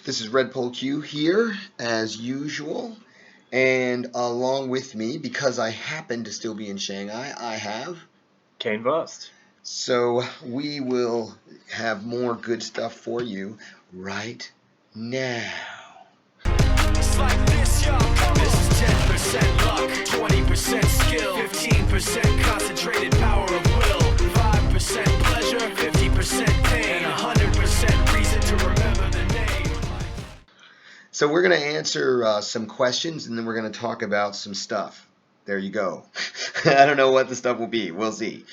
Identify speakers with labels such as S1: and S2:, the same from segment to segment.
S1: This is Red Pole Q here, as usual. And along with me, because I happen to still be in Shanghai, I have
S2: Kane Vast.
S1: So we will have more good stuff for you right now.
S3: It's like this, yo. This is 10% luck, 20% skill, 15% concentrated power of will, 5% pleasure, 50% pain, and 100% reason to remember the name.
S1: So we're going to answer some questions, and then we're going to talk about some stuff. There you go. I don't know what the stuff will be. We'll see.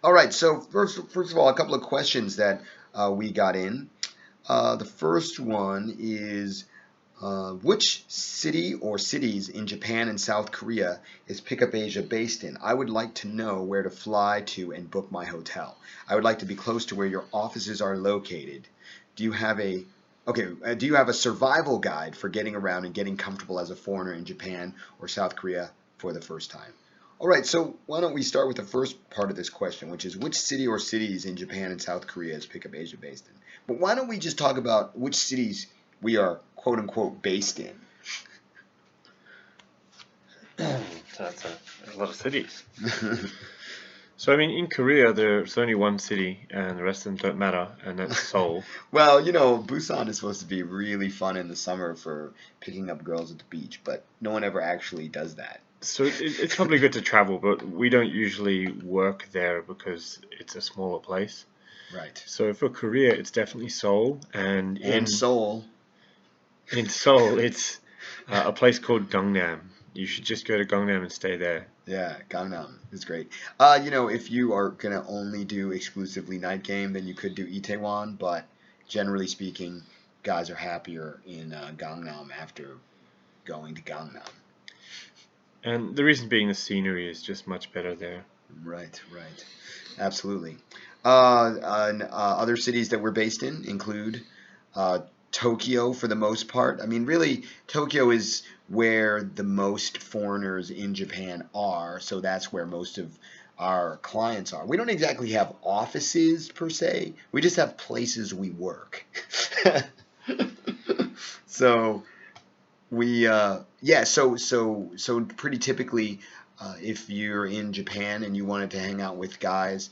S1: All right, so first of all, a couple of questions that we got in. The first one is, which city or cities in Japan and South Korea is Pickup Asia based in? I would like to know where to fly to and book my hotel. I would like to be close to where your offices are located. Do you have a survival guide for getting around and getting comfortable as a foreigner in Japan or South Korea for the first time? All right, so why don't we start with the first part of this question, which is which city or cities in Japan and South Korea is Pickup Asia based in? But why don't we just talk about which cities we are quote-unquote based in?
S2: That's a lot of cities. So, I mean, in Korea, there's only one city, and the rest of them don't matter, and that's Seoul.
S1: Well, you know, Busan is supposed to be really fun in the summer for picking up girls at the beach, but no one ever actually does that.
S2: So it's probably good to travel, but we don't usually work there because it's a smaller place.
S1: Right.
S2: So for Korea, it's definitely Seoul, and in
S1: Seoul,
S2: it's a place called Gangnam. You should just go to Gangnam and stay there.
S1: Yeah, Gangnam is great. You know, if you are gonna only do exclusively night game, then you could do Itaewon, but generally speaking, guys are happier in Gangnam after going to Gangnam.
S2: And the reason being the scenery is just much better there.
S1: Right, right. Absolutely. Other cities that we're based in include Tokyo for the most part. I mean, really, Tokyo is where the most foreigners in Japan are, so that's where most of our clients are. We don't exactly have offices per se. We just have places we work. So we so pretty typically, if you're in Japan and you wanted to hang out with guys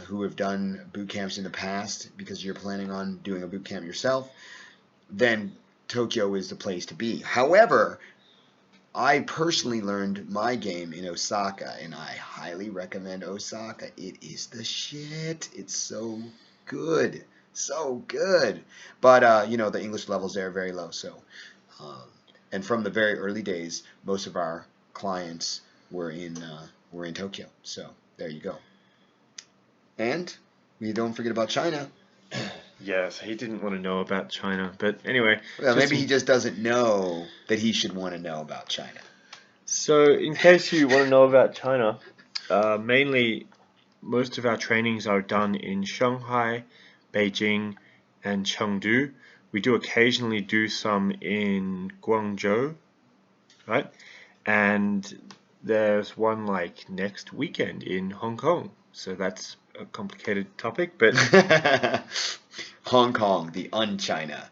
S1: who have done boot camps in the past because you're planning on doing a boot camp yourself, then Tokyo is the place to be. However, I personally learned my game in Osaka, and I highly recommend Osaka. It is the shit. It's so good. So good. But, you know, the English levels there are very low. So, and from the very early days, most of our clients were in Tokyo. So there you go. And we don't forget about China.
S2: Yes, he didn't want to know about China, but anyway.
S1: Well, maybe he just doesn't know that he should want to know about China.
S2: So, in case you want to know about China, mainly most of our trainings are done in Shanghai, Beijing, and Chengdu. We do occasionally do some in Guangzhou, right? And there's one like next weekend in Hong Kong. So that's a complicated topic, but
S1: Hong Kong, the un-China.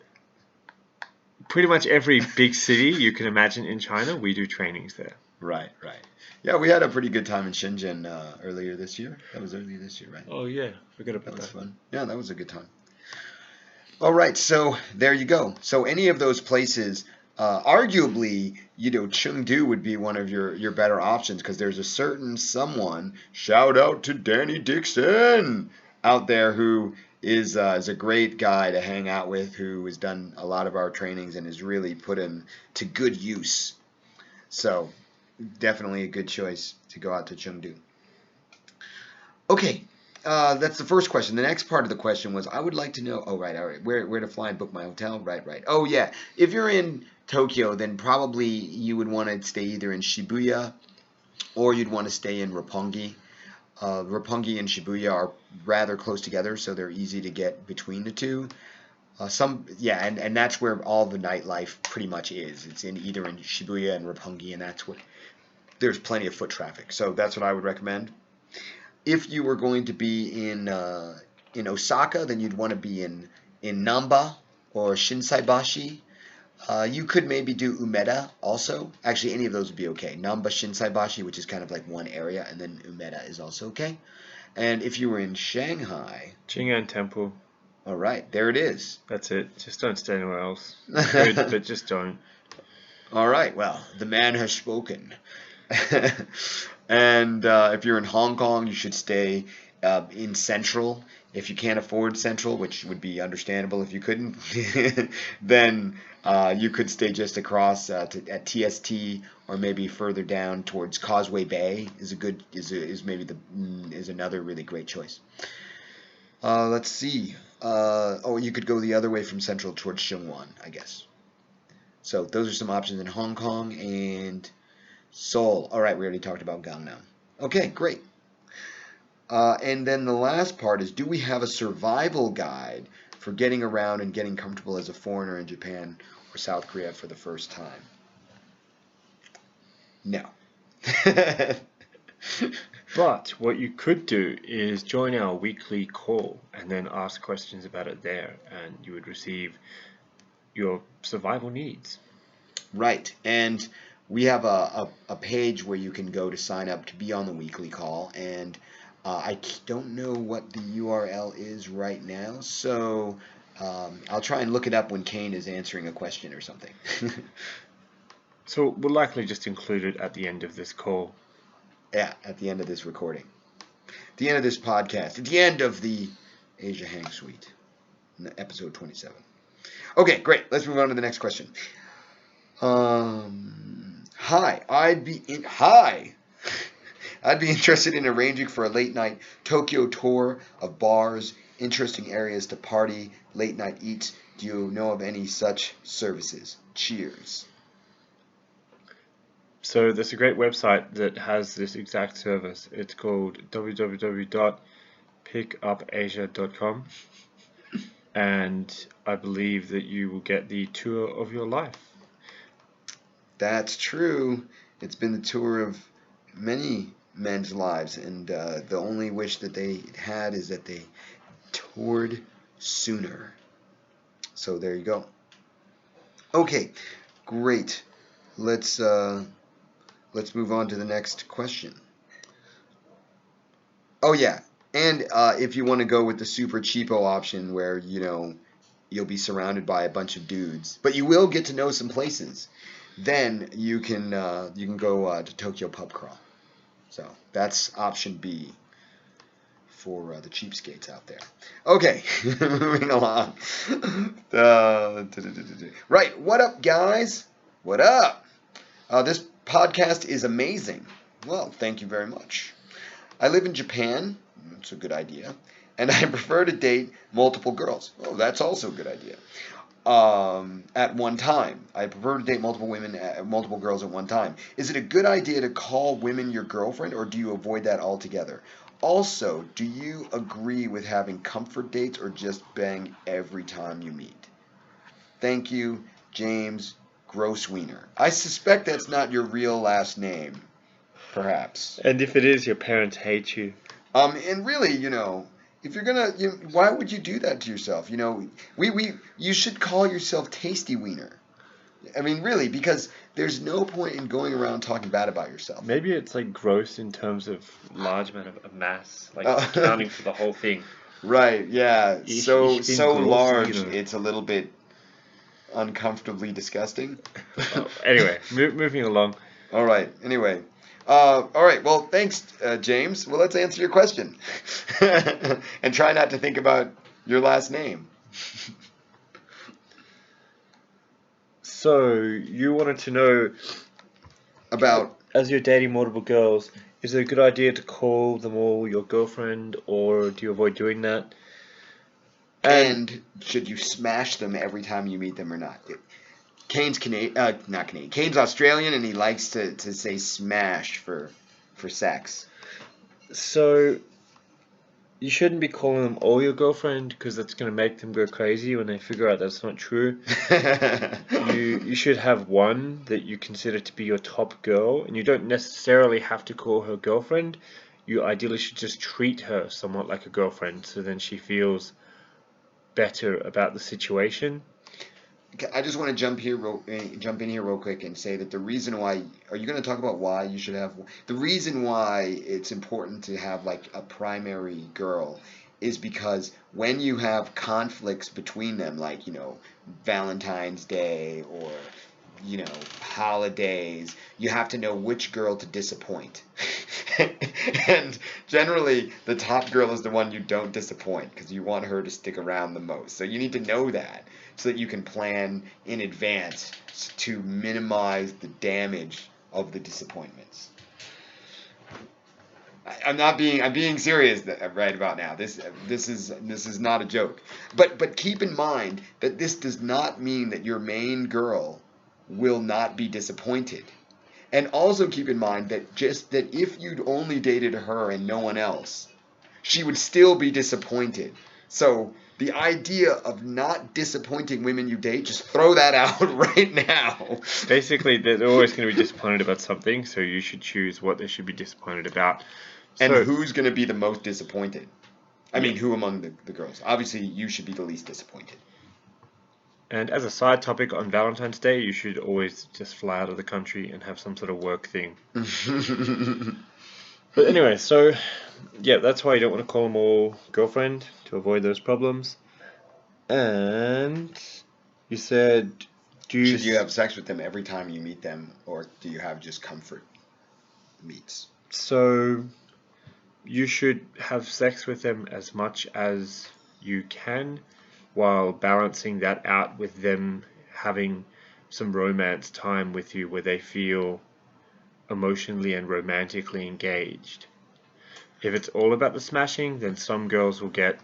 S2: Pretty much every big city you can imagine in China, we do trainings there.
S1: Right, right. Yeah, we had a pretty good time in Shenzhen earlier this year. That was earlier this year, right?
S2: Oh yeah, forget about that.
S1: That was fun. Yeah, that was a good time. All right, so there you go. So any of those places, arguably, you know, Chengdu would be one of your better options because there's a certain someone, shout out to Danny Dixon, out there who is a great guy to hang out with, who has done a lot of our trainings and is really put in to good use. So definitely a good choice to go out to Chengdu. Okay. That's the first question. The next part of the question was, I would like to know, all right, where to fly and book my hotel? Right. Oh, yeah. If you're in Tokyo, then probably you would want to stay either in Shibuya or you'd want to stay in Roppongi. Roppongi and Shibuya are rather close together, so they're easy to get between the two. And that's where all the nightlife pretty much is. It's either in Shibuya and Roppongi, and there's plenty of foot traffic. So that's what I would recommend. If you were going to be in Osaka, then you'd want to be in Namba or Shinsaibashi. You could maybe do Umeda also. Actually, any of those would be okay. Namba Shinsaibashi, which is kind of like one area, and then Umeda is also okay. And if you were in Shanghai,
S2: Jing'an Temple.
S1: all right, there it is.
S2: That's it. Just don't stay anywhere else. Good, but just don't.
S1: All right, well, the man has spoken. And if you're in Hong Kong, you should stay in Central. If you can't afford Central, which would be understandable if you couldn't, then you could stay just across at TST, or maybe further down towards Causeway Bay is another really great choice. Let's see. You could go the other way from Central towards Sheungwan, I guess. So those are some options in Hong Kong and Seoul. All right, we already talked about Gangnam. Okay, great. And then the last part is, do we have a survival guide for getting around and getting comfortable as a foreigner in Japan or South Korea for the first time? No.
S2: But what you could do is join our weekly call and then ask questions about it there, and you would receive your survival needs.
S1: Right, and we have a page where you can go to sign up to be on the weekly call, and I don't know what the URL is right now, so I'll try and look it up when Kane is answering a question or something.
S2: So we'll likely just include it at the end of this call.
S1: Yeah, at the end of this recording. At the end of this podcast. At the end of the Asia Hang Suite. Episode 27. Okay, great. Let's move on to the next question. Hi. I'd be interested in arranging for a late night Tokyo tour of bars, interesting areas to party, late night eats. Do you know of any such services? Cheers.
S2: So there's a great website that has this exact service. It's called www.pickupasia.com, and I believe that you will get the tour of your life.
S1: That's true. It's been the tour of many men's lives, and the only wish that they had is that they toured sooner. So there you go. Okay, great. Let's move on to the next question. Oh yeah, and if you want to go with the super cheapo option where, you'll be surrounded by a bunch of dudes, but you will get to know some places, then you can go to Tokyo Pub Crawl. So that's option B for the cheapskates out there. Okay, moving along. Right, what up, guys? What up? This podcast is amazing. Well, thank you very much. I live in Japan. That's a good idea. And I prefer to date multiple girls. Oh, that's also a good idea. At one time. I prefer to date multiple girls at one time. Is it a good idea to call women your girlfriend, or do you avoid that altogether? Also, do you agree with having comfort dates or just bang every time you meet? Thank you, James Grosswiener. I suspect that's not your real last name, perhaps.
S2: And if it is, your parents hate you.
S1: And really, if you're gonna, why would you do that to yourself? You should call yourself Tasty Wiener. I mean, really, because there's no point in going around talking bad about yourself.
S2: Maybe it's like gross in terms of large amount of mass, like accounting for the whole thing.
S1: Right? Yeah. So large,
S2: Wiener.
S1: it's a little bit uncomfortably disgusting.
S2: Anyway, moving along.
S1: All right. Anyway. All right. Well, thanks, James. Well, let's answer your question. And try not to think about your last name.
S2: So, you wanted to know
S1: About...
S2: as you're dating multiple girls, is it a good idea to call them all your girlfriend, or do you avoid doing that?
S1: And should you smash them every time you meet them or not? Kane's not Canadian. Kane's Australian, and he likes to say smash for sex.
S2: So, you shouldn't be calling them all your girlfriend, because that's going to make them go crazy when they figure out that's not true. You should have one that you consider to be your top girl, and you don't necessarily have to call her girlfriend. You ideally should just treat her somewhat like a girlfriend, so then she feels better about the situation.
S1: I just want to jump in here real quick and say that the reason why, are you going to talk about why you should have, the reason why it's important to have like a primary girl is because when you have conflicts between them, like, Valentine's Day or, holidays, you have to know which girl to disappoint. And generally, the top girl is the one you don't disappoint because you want her to stick around the most. So you need to know that so that you can plan in advance to minimize the damage of the disappointments. I'm being serious right about now. This is not a joke. But keep in mind that this does not mean that your main girl will not be disappointed. And also keep in mind that if you'd only dated her and no one else, she would still be disappointed. So the idea of not disappointing women you date, just throw that out right now.
S2: Basically, they're always going to be disappointed about something, so you should choose what they should be disappointed about.
S1: And who's going to be the most disappointed? I mean, who among the girls? Obviously, you should be the least disappointed.
S2: And as a side topic, on Valentine's Day, you should always just fly out of the country and have some sort of work thing. But anyway, so, yeah, that's why you don't want to call them all girlfriend, to avoid those problems. And you said,
S1: should you have sex with them every time you meet them, or do you have just comfort meets?
S2: So you should have sex with them as much as you can, while balancing that out with them having some romance time with you where they feel emotionally and romantically engaged. If it's all about the smashing, then some girls will get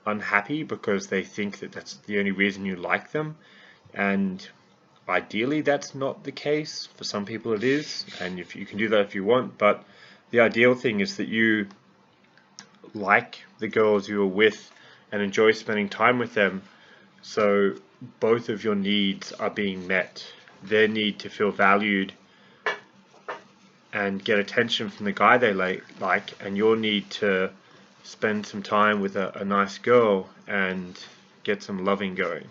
S2: unhappy because they think that that's the only reason you like them, and ideally that's not the case. For some people it is, and if you can do that if you want, but the ideal thing is that you like the girls you are with and enjoy spending time with them, so both of your needs are being met. Their need to feel valued and get attention from the guy they like, and your need to spend some time with a nice girl and get some loving going.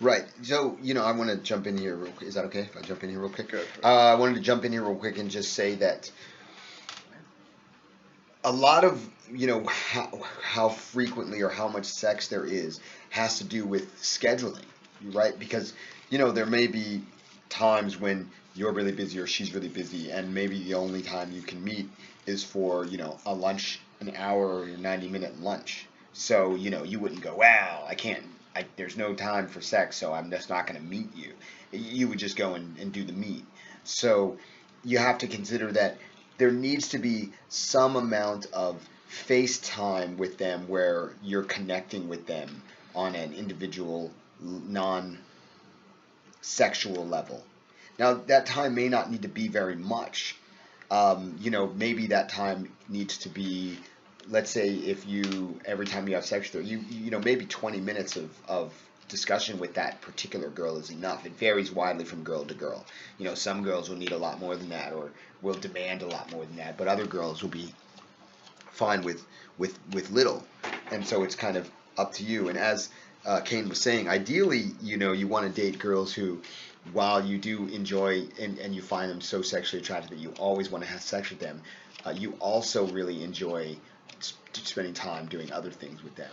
S1: Right. So, I want to jump in here real quick. Is that okay if I jump in here real quick? I wanted to jump in here real quick and just say that a lot of, how frequently or how much sex there is has to do with scheduling, right? Because, there may be times when you're really busy or she's really busy, and maybe the only time you can meet is for, a lunch, an hour or your 90-minute lunch. So, you wouldn't go, wow, there's no time for sex, so I'm just not going to meet you. You would just go and do the meet. So you have to consider that there needs to be some amount of face time with them where you're connecting with them on an individual, non-sexual level. Now, that time may not need to be very much. Maybe that time needs to be, let's say, if every time you have sex with her, maybe 20 minutes of discussion with that particular girl is enough. It varies widely from girl to girl. Some girls will need a lot more than that, or will demand a lot more than that, but other girls will be fine with little. And so it's kind of up to you. And as Kane was saying, ideally, you want to date girls who, while you do enjoy and you find them so sexually attractive that you always want to have sex with them, you also really enjoy spending time doing other things with them.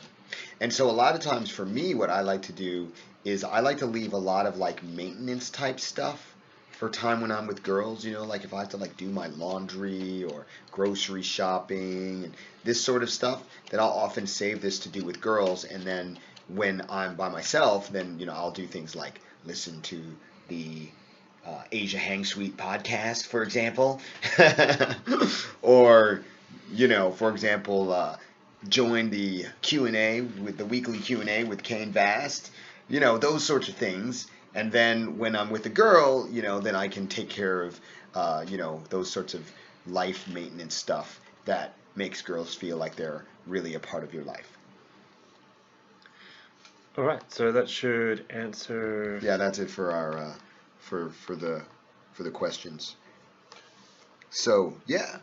S1: And so a lot of times for me, what I like to do is I like to leave a lot of like maintenance type stuff for time when I'm with girls, like if I have to like do my laundry or grocery shopping and this sort of stuff, then I'll often save this to do with girls. And then when I'm by myself, then, I'll do things like listen to the Asia Hang Suite podcast, for example, or, for example, join the Q&A with the weekly Q&A with Kane Vast, those sorts of things. And then when I'm with a girl, then I can take care of, those sorts of life maintenance stuff that makes girls feel like they're really a part of your life.
S2: All right, so that should answer.
S1: Yeah, that's it for our for the questions. So yeah,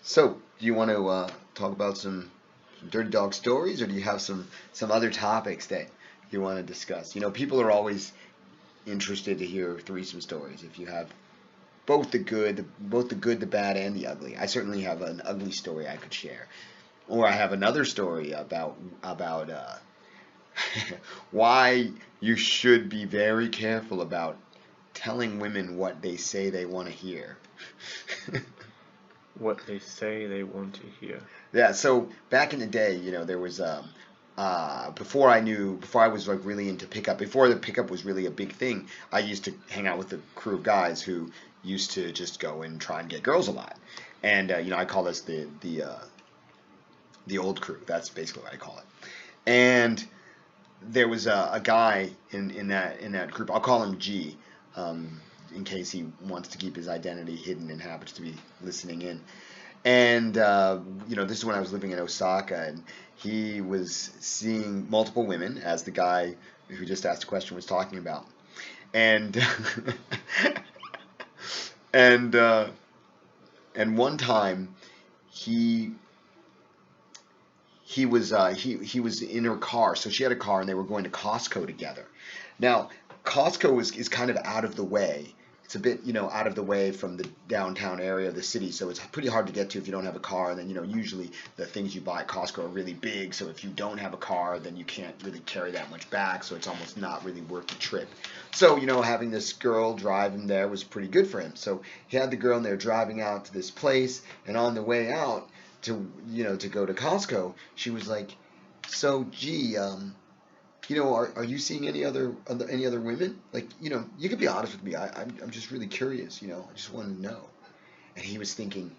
S1: so do you want to talk about some dirty dog stories, or do you have some other topics that you want to discuss? You know, people are always interested to hear threesome stories. If you have both the good, the bad, and the ugly. I certainly have an ugly story I could share, or I have another story about why you should be very careful about telling women what they say they want to hear.
S2: What they say they want to hear.
S1: Yeah, so back in the day, you know, there was before I was like really into pickup, before the pickup was really a big thing, I used to hang out with a crew of guys who used to just go and try and get girls a lot. And you know, I call this the old crew. That's basically what I call it. And there was a guy in that group. I'll call him G, in case he wants to keep his identity hidden and happens to be listening in. And you know, this is when I was living in Osaka, and he was seeing multiple women, as the guy who just asked the question was talking about. And and one time he was in her car. So she had a car, and they were going to Costco together. Now, Costco is kind of out of the way. It's a bit, you know, out of the way from the downtown area of the city, so it's pretty hard to get to if you don't have a car. And then, you know, usually the things you buy at Costco are really big, so if you don't have a car, then you can't really carry that much back, so it's almost not really worth the trip. So, you know, having this girl drive him there was pretty good for him. So he had the girl, and they're driving out to this place, and on the way out to, you know, to go to Costco, she was like, "So, gee, you know, are you seeing any other women? Like, you know, you could be honest with me. I'm just really curious. You know, I just want to know." And he was thinking,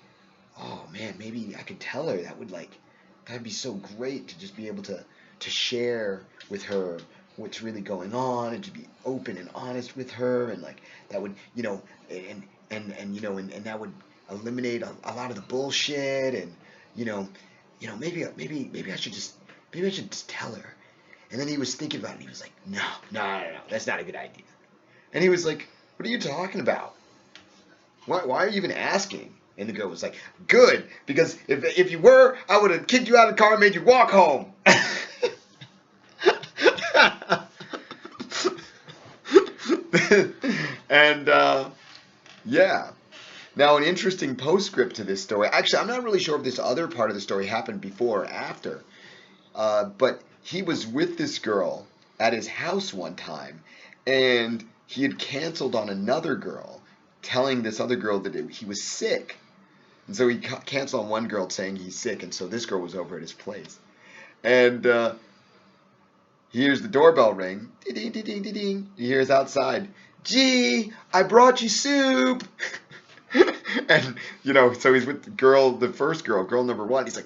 S1: "Oh man, maybe I could tell her. That'd be so great to just be able to share with her what's really going on, and to be open and honest with her, and like that would, you know, and you know, and that would eliminate a lot of the bullshit, and you know, maybe I should just tell her." And then he was thinking about it, and he was like, no, that's not a good idea. And he was like, "What are you talking about? Why are you even asking?" And the girl was like, "Good, because if you were, I would have kicked you out of the car and made you walk home." And, yeah. Now, an interesting postscript to this story. Actually, I'm not really sure if this other part of the story happened before or after. But he was with this girl at his house one time, and he had canceled on another girl, telling this other girl that he was sick. And so he canceled on one girl saying he's sick, and so this girl was over at his place. And he hears the doorbell ring. Ding, ding, ding, ding, ding. He hears outside, "Gee, I brought you soup." And you know, so he's with the first girl number one. He's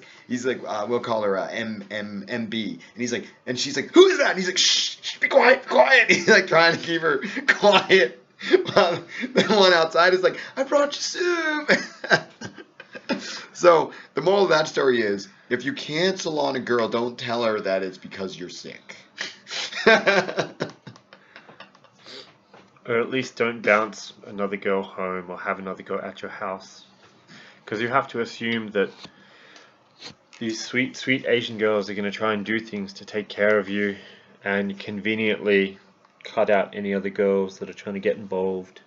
S1: like, we'll call her MB. And he's like, and she's like, "Who is that?" And he's like, "Shh, be quiet, be quiet." He's like trying to keep her quiet. The one outside is like, "I brought you soup." So the moral of that story is, if you cancel on a girl, don't tell her that it's because you're sick.
S2: Or at least don't bounce another girl home or have another girl at your house. Because you have to assume that these sweet, sweet Asian girls are going to try and do things to take care of you and conveniently cut out any other girls that are trying to get involved.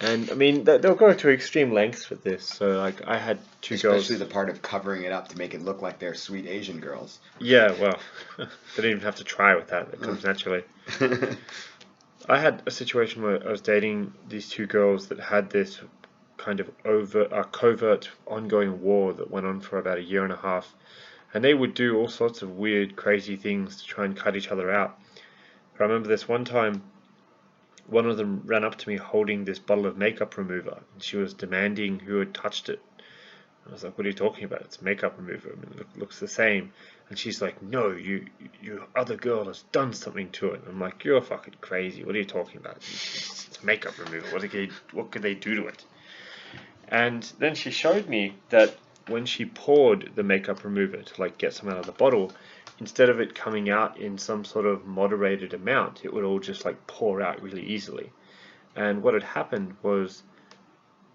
S2: And, I mean, they'll go to extreme lengths with this. So, like, I had two girls...
S1: Especially the part of covering it up to make it look like they're sweet Asian girls.
S2: Yeah, well, they didn't even have to try with that. It comes naturally. I had a situation where I was dating these two girls that had this kind of covert ongoing war that went on for about 1.5 years, and they would do all sorts of weird, crazy things to try and cut each other out. I remember this one time, one of them ran up to me holding this bottle of makeup remover, and she was demanding who had touched it. I was like, "What are you talking about? It's makeup remover. I mean, it looks the same." And she's like, "No, your other girl has done something to it." I'm like, "You're fucking crazy. What are you talking about? It's makeup remover. What could they do to it?" And then she showed me that when she poured the makeup remover to like get some out of the bottle, instead of it coming out in some sort of moderated amount, it would all just like pour out really easily. And what had happened was,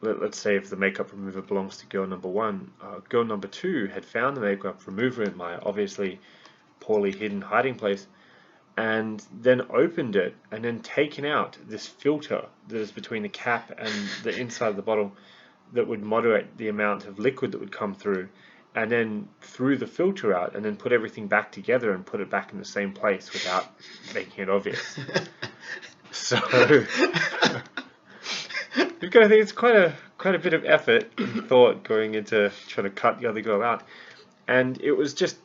S2: let's say if the makeup remover belongs to girl number one, girl number two had found the makeup remover in my obviously poorly hidden hiding place, and then opened it and then taken out this filter that is between the cap and the inside of the bottle that would moderate the amount of liquid that would come through, and then threw the filter out and then put everything back together and put it back in the same place without making it obvious. So you've got to think it's quite a bit of effort and thought going into trying to cut the other girl out, and it was just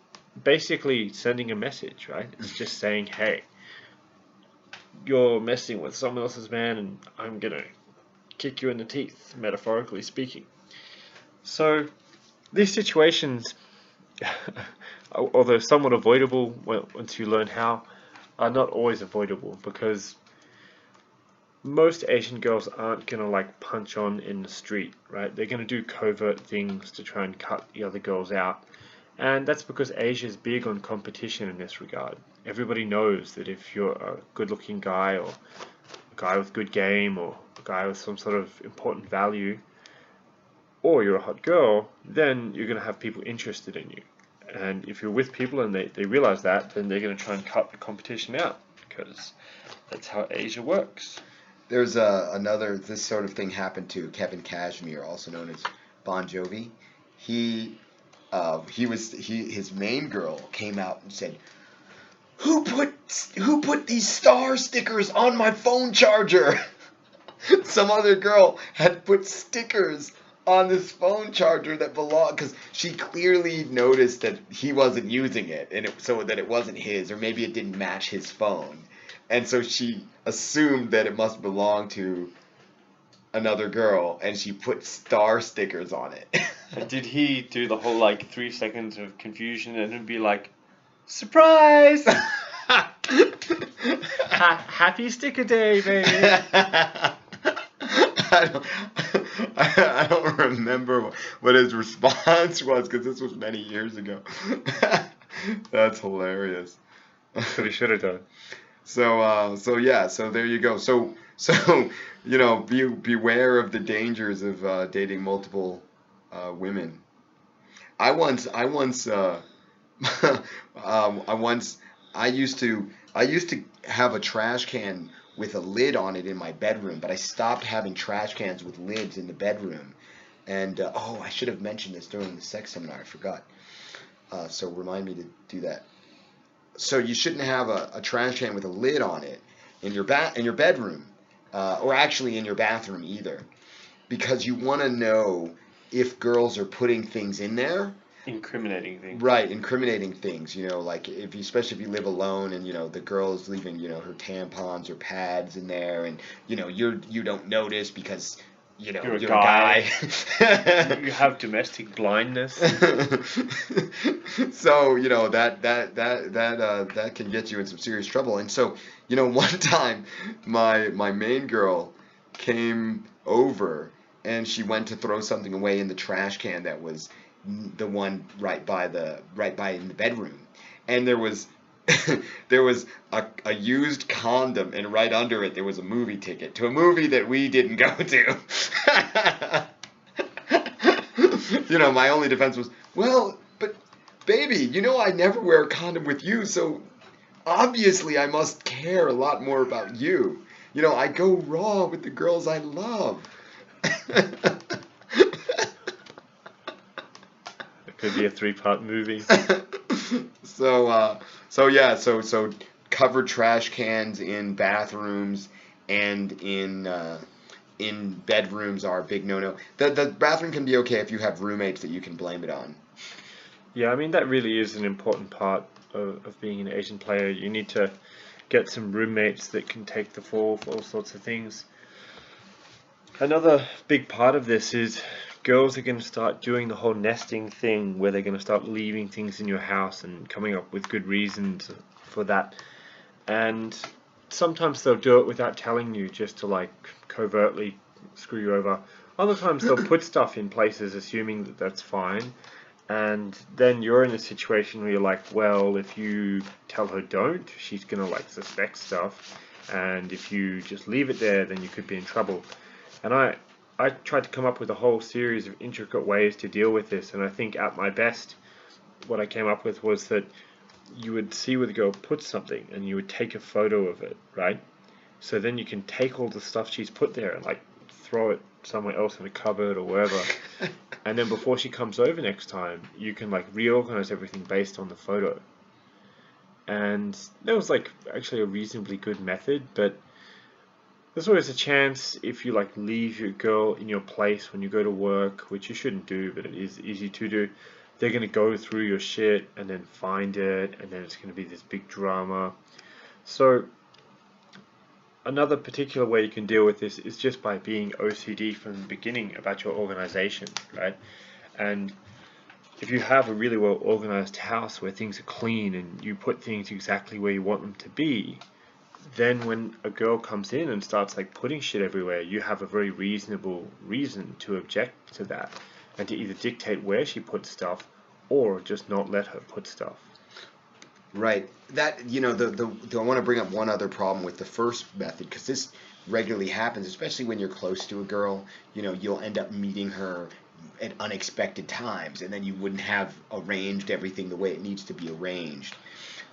S2: basically sending a message, right? It's just saying, hey, you're messing with someone else's man and I'm gonna kick you in the teeth, metaphorically speaking. So these situations, although somewhat avoidable once you learn how, are not always avoidable, because most Asian girls aren't gonna like punch on in the street, right? They're gonna do covert things to try and cut the other girls out. And that's because Asia is big on competition in this regard. Everybody knows that if you're a good-looking guy, or a guy with good game, or a guy with some sort of important value, or you're a hot girl, then you're going to have people interested in you. And if you're with people and they realize that, then they're going to try and cut the competition out, because that's how Asia works.
S1: There's this sort of thing happened to Kevin Cashmere, also known as Bon Jovi. His main girl came out and said, who put these star stickers on my phone charger? Some other girl had put stickers on this phone charger that belonged, because she clearly noticed that he wasn't using it, and so that it wasn't his, or maybe it didn't match his phone, and so she assumed that it must belong to another girl, and she put star stickers on it.
S2: Did he do the whole like 3 seconds of confusion and then be like, surprise! Happy sticker day, baby!
S1: I don't remember what his response was, because this was many years ago. That's hilarious.
S2: That's what he should have done.
S1: So there you go. So beware of the dangers of dating multiple women. I used to have a trash can with a lid on it in my bedroom, but I stopped having trash cans with lids in the bedroom. And I should have mentioned this during the sex seminar. I forgot. So remind me to do that. So you shouldn't have a trash can with a lid on it in your bedroom, or actually in your bathroom either, because you want to know if girls are putting things in there.
S2: Incriminating things. Right,
S1: incriminating things. Like especially if you live alone, and the girl is leaving her tampons or pads in there, and you don't notice because you're a guy.
S2: You have domestic blindness.
S1: So that can get you in some serious trouble. And so one time my main girl came over, and she went to throw something away in the trash can that was the one right by in the bedroom, and there was a used condom, and right under it there was a movie ticket to a movie that we didn't go to. My only defense was, well, but baby, I never wear a condom with you, so obviously I must care a lot more about you. I go raw with the girls I love.
S2: It could be a 3-part movie.
S1: So covered trash cans in bathrooms and in bedrooms are a big no-no. The bathroom can be okay if you have roommates that you can blame it on.
S2: Yeah, I mean, that really is an important part of being an Asian player. You need to get some roommates that can take the fall for all sorts of things. Another big part of this is girls are going to start doing the whole nesting thing, where they're going to start leaving things in your house and coming up with good reasons for that. And sometimes they'll do it without telling you, just to like covertly screw you over. Other times they'll put stuff in places assuming that that's fine. And then you're in a situation where you're like, well, if you tell her don't, she's going to like suspect stuff. And if you just leave it there, then you could be in trouble. And I tried to come up with a whole series of intricate ways to deal with this, and I think at my best what I came up with was that you would see where the girl put something, and you would take a photo of it, right? So then you can take all the stuff she's put there and like throw it somewhere else in a cupboard or wherever. And then before she comes over next time, you can like reorganize everything based on the photo. And that was like actually a reasonably good method, but there's always a chance if you like leave your girl in your place when you go to work, which you shouldn't do, but it is easy to do. They're going to go through your shit and then find it, and then it's going to be this big drama. So another particular way you can deal with this is just by being OCD from the beginning about your organization, right? And if you have a really well organized house where things are clean and you put things exactly where you want them to be, then when a girl comes in and starts like putting shit everywhere, you have a very reasonable reason to object to that and to either dictate where she puts stuff or just not let her put stuff.
S1: Right. That, you know, I want to bring up one other problem with the first method, because this regularly happens, especially when you're close to a girl. You know, you'll end up meeting her at unexpected times, and then you wouldn't have arranged everything the way it needs to be arranged.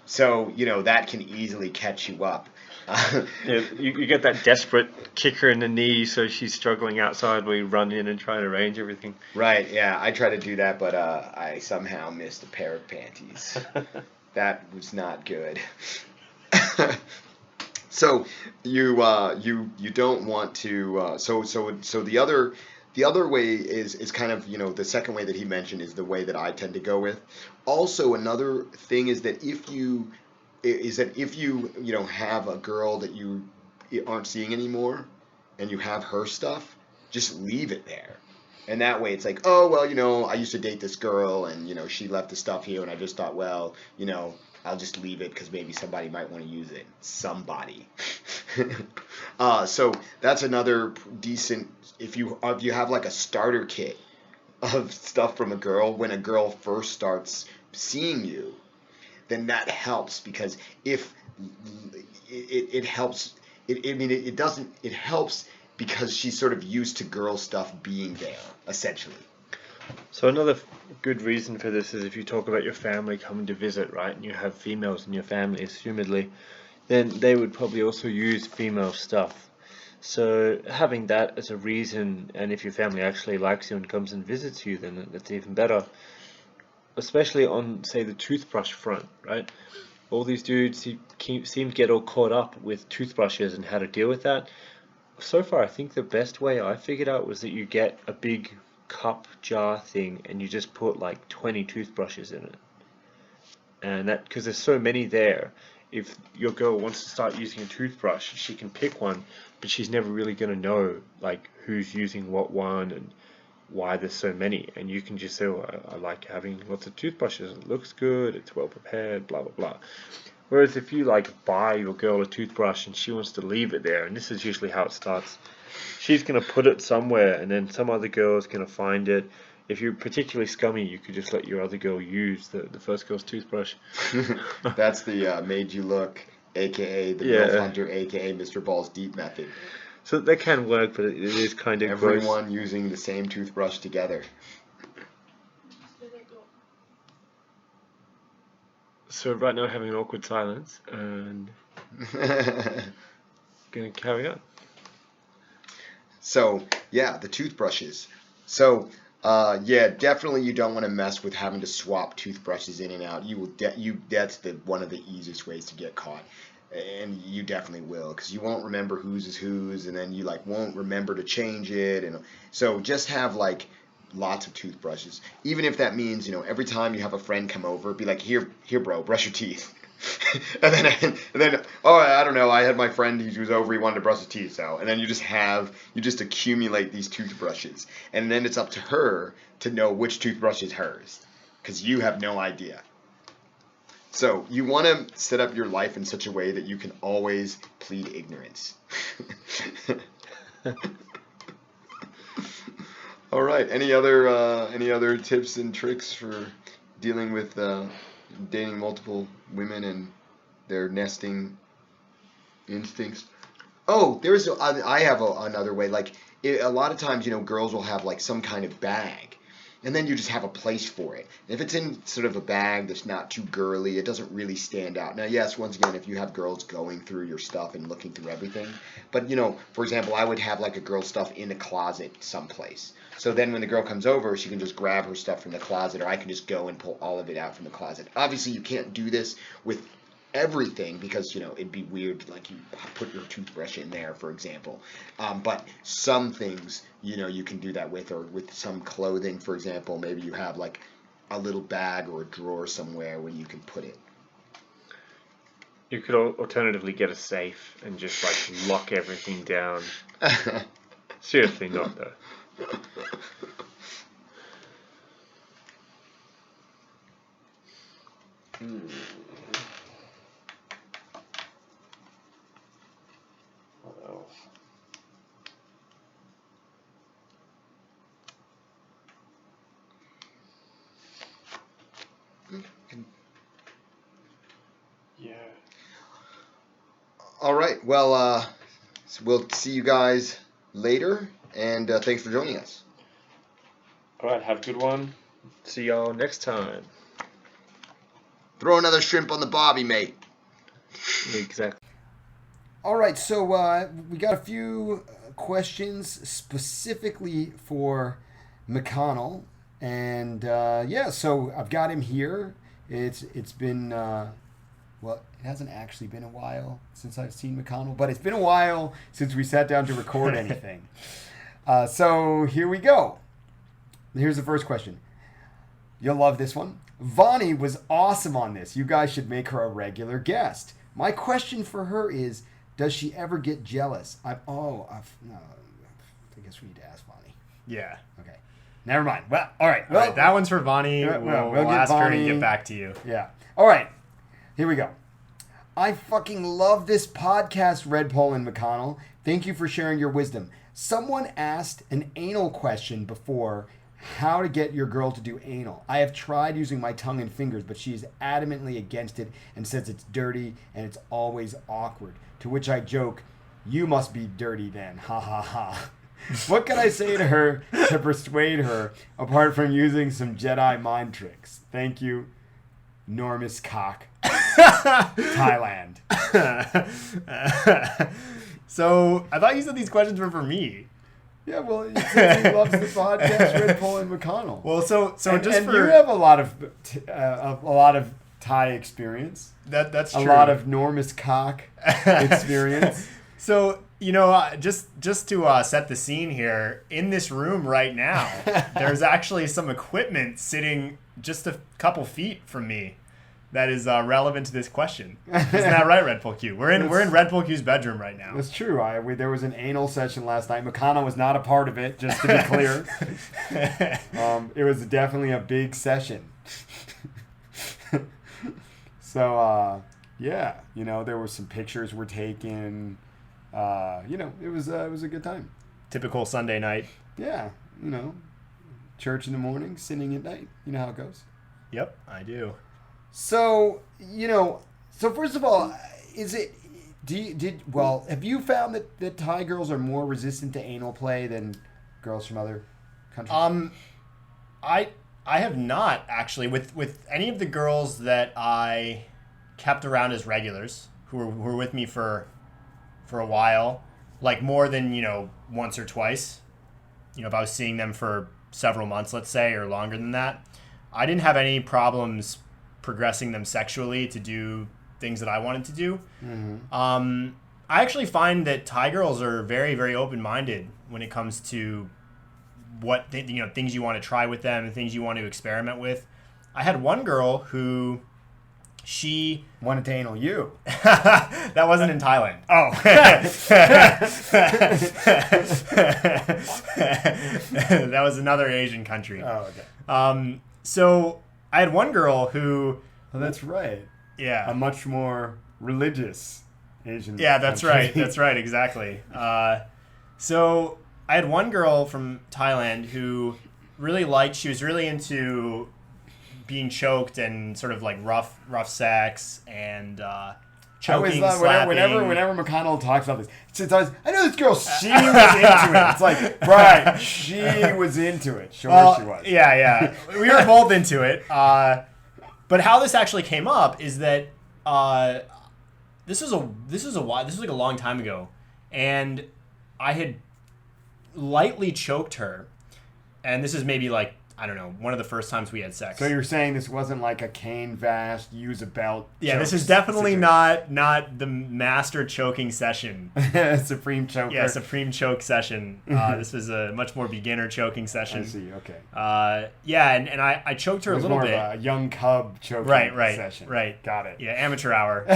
S1: So, you know, that can easily catch you up.
S2: Yeah, you get that desperate kick her in the knee so she's struggling outside where you run in and try and arrange everything.
S1: Right, yeah, I try to do that, but I somehow missed a pair of panties. That was not good. So you don't want to so the other way is kind of, you know, the second way that he mentioned is the way that I tend to go with. Also, another thing is that if you you know, have a girl that you aren't seeing anymore and you have her stuff, just leave it there. And that way it's like, oh, well, you know, I used to date this girl and, you know, she left the stuff here and I just thought, well, you know, I'll just leave it because maybe somebody might want to use it. Somebody. So that's another decent, if you have like a starter kit of stuff from a girl when a girl first starts seeing you, then that helps, because if it helps, it helps because she's sort of used to girl stuff being there, essentially.
S2: So another good reason for this is if you talk about your family coming to visit, right, and you have females in your family, assumedly, then they would probably also use female stuff. So having that as a reason, and if your family actually likes you and comes and visits you, then that's even better. Especially on, say, the toothbrush front, right? All these dudes seem to get all caught up with toothbrushes and how to deal with that. So far, I think the best way I figured out was that you get a big cup jar thing and you just put like 20 toothbrushes in it. And that, because there's so many there, if your girl wants to start using a toothbrush, she can pick one, but she's never really going to know like who's using what one and why there's so many. And you can just say, oh, I like having lots of toothbrushes, it looks good, it's well prepared, blah blah blah. Whereas if you like buy your girl a toothbrush and she wants to leave it there, and this is usually how it starts, she's going to put it somewhere and then some other girl is going to find it. If you're particularly scummy, you could just let your other girl use the first girl's toothbrush.
S1: That's the made you look, aka the MILF Hunter, aka Mr. Balls Deep method.
S2: So that can work, but it is kind of
S1: everyone
S2: gross.
S1: Using the same toothbrush together.
S2: So right now having an awkward silence and gonna carry on.
S1: So yeah, the toothbrushes. So yeah, definitely you don't want to mess with having to swap toothbrushes in and out. That's one of the easiest ways to get caught. And you definitely will, because you won't remember whose is whose, and then you like won't remember to change it. And so just have like lots of toothbrushes, even if that means, you know, every time you have a friend come over, be like, here bro, brush your teeth. and then oh, I don't know, I had my friend, he was over, he wanted to brush his teeth, so, and then you just accumulate these toothbrushes, and then it's up to her to know which toothbrush is hers, because you have no idea. So you want to set up your life in such a way that you can always plead ignorance. All right. Any other tips and tricks for dealing with dating multiple women and their nesting instincts? Oh, I have another way. Like a lot of times, you know, girls will have like some kind of bag And then you just have a place for it. If it's in sort of a bag that's not too girly, it doesn't really stand out. Now, yes, once again, if you have girls going through your stuff and looking through everything, but for example, I would have like a girl's stuff in a closet someplace. So then when the girl comes over, she can just grab her stuff from the closet, or I can just go and pull all of it out from the closet. Obviously, you can't do this with everything because it'd be weird, like you put your toothbrush in there, for example, but some things you can do that with, or with some clothing, for example. Maybe you have like a little bag or a drawer somewhere where you can put it.
S2: You could alternatively get a safe and just like lock everything down. Seriously, not though. What else? Yeah.
S1: All right. Well, so we'll see you guys later, and thanks for joining us.
S2: All right, have a good one. See y'all next time.
S1: Throw another shrimp on the bobby, mate.
S2: Exactly.
S1: All right, so we got a few questions specifically for McConnell, and so I've got him here. It's been it hasn't actually been a while since I've seen McConnell, but it's been a while since we sat down to record anything. So here we go. Here's the first question. You'll love this one. Vani was awesome on this. You guys should make her a regular guest. My question for her is, does she ever get jealous? No, I guess we need to ask Vani.
S4: Yeah.
S1: Okay. Never mind. Well, all right.
S4: All right, that one's for Vani. We'll
S1: get
S4: ask her
S1: Vani.
S4: and get back to you.
S1: Yeah. All right. Here we go. I fucking love this podcast, Red Pole and McConnell. Thank you for sharing your wisdom. Someone asked an anal question before, how to get your girl to do anal. I have tried using my tongue and fingers, but she is adamantly against it and says it's dirty and it's always awkward. To which I joke, you must be dirty then. Ha ha ha. What can I say to her to persuade her apart from using some Jedi mind tricks? Thank you, Enormous Cock, Thailand.
S4: So I thought you said these questions were for me.
S1: Yeah, well, he says he loves the podcast, Red Pole and McConnell.
S4: Well, so
S1: and
S4: just for
S1: you have a lot of Thai experience.
S4: That's true.
S1: A lot of enormous cock experience.
S4: So just to set the scene here, in this room right now, there's actually some equipment sitting just a couple feet from me that is relevant to this question. Isn't that right, Red Pole Q? We're in Red Pole Q's bedroom right now.
S1: That's true. There was an anal session last night. McConnell was not a part of it, just to be clear. It was definitely a big session. So there were some pictures were taken. It was a good time.
S4: Typical Sunday night.
S1: Yeah, church in the morning, sinning at night. You know how it goes.
S4: Yep, I do.
S1: So first of all, have you found that Thai girls are more resistant to anal play than girls from other countries?
S4: I have not actually with any of the girls that I kept around as regulars who were with me for a while, like more than once or twice. If I was seeing them for several months, let's say, or longer than that, I didn't have any problems progressing them sexually to do things that I wanted to do. Mm-hmm. I actually find that Thai girls are very, very open-minded when it comes to what things you want to try with them and things you want to experiment with. I had one girl who she
S1: wanted to anal you.
S4: That wasn't in Thailand. Oh. That was another Asian country.
S1: Oh, okay.
S4: So I had one girl who...
S1: Oh, that's right.
S4: Yeah.
S1: A much more religious Asian
S4: Yeah, that's
S1: country.
S4: right. That's right, exactly. So I had one girl from Thailand who she was really into being choked and sort of like rough sex, and choking,
S5: I always
S4: slapping.
S5: whenever McConnell talks about this, it's always, I know this girl, she was into it. It's like, right, she was into it. Sure, she was.
S4: Yeah. We were both into it. But how this actually came up is that this was like a long time ago, and I had lightly choked her, and this is maybe like, I don't know, one of the first times we had sex.
S5: So you're saying this wasn't like a Kane Vast, use a belt?
S4: Yeah, this is definitely not the master choking session.
S5: Supreme choker.
S4: Yeah, supreme choke session. This was a much more beginner choking session.
S5: I see, okay.
S4: Yeah, and I choked her a little
S5: more
S4: bit.
S5: Of a young cub choking session.
S4: Right.
S5: Got it.
S4: Yeah, amateur hour.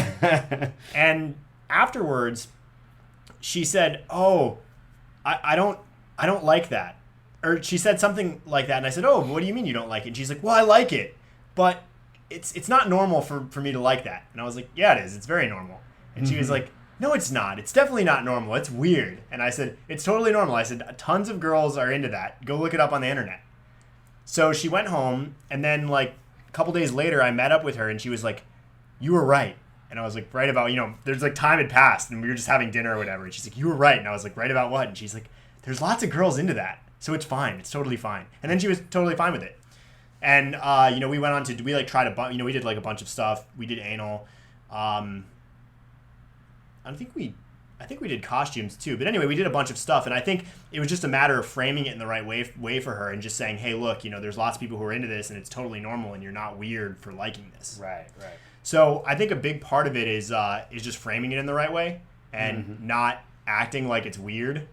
S4: And afterwards, she said, "Oh, I don't like that." Or she said something like that, and I said, "Oh, what do you mean you don't like it?" And she's like, "Well, I like it, but it's not normal for me to like that." And I was like, "Yeah, it is. It's very normal." And she was like, "No, it's not. It's definitely not normal. It's weird." And I said, "It's totally normal." I said, "Tons of girls are into that. Go look it up on the internet." So she went home, and then like a couple days later, I met up with her, and she was like, "You were right." And I was like, "Right about, there's like time had passed, and we were just having dinner or whatever." And she's like, "You were right." And I was like, "Right about what?" And she's like, "There's lots of girls into that. So it's fine. It's totally fine." And then she was totally fine with it. And, we went on to, we like tried we did like a bunch of stuff. We did anal. I think we did costumes too. But anyway, we did a bunch of stuff. And I think it was just a matter of framing it in the right way for her and just saying, "Hey, look, there's lots of people who are into this and it's totally normal and you're not weird for liking this."
S5: Right.
S4: So I think a big part of it is just framing it in the right way and not acting like it's weird.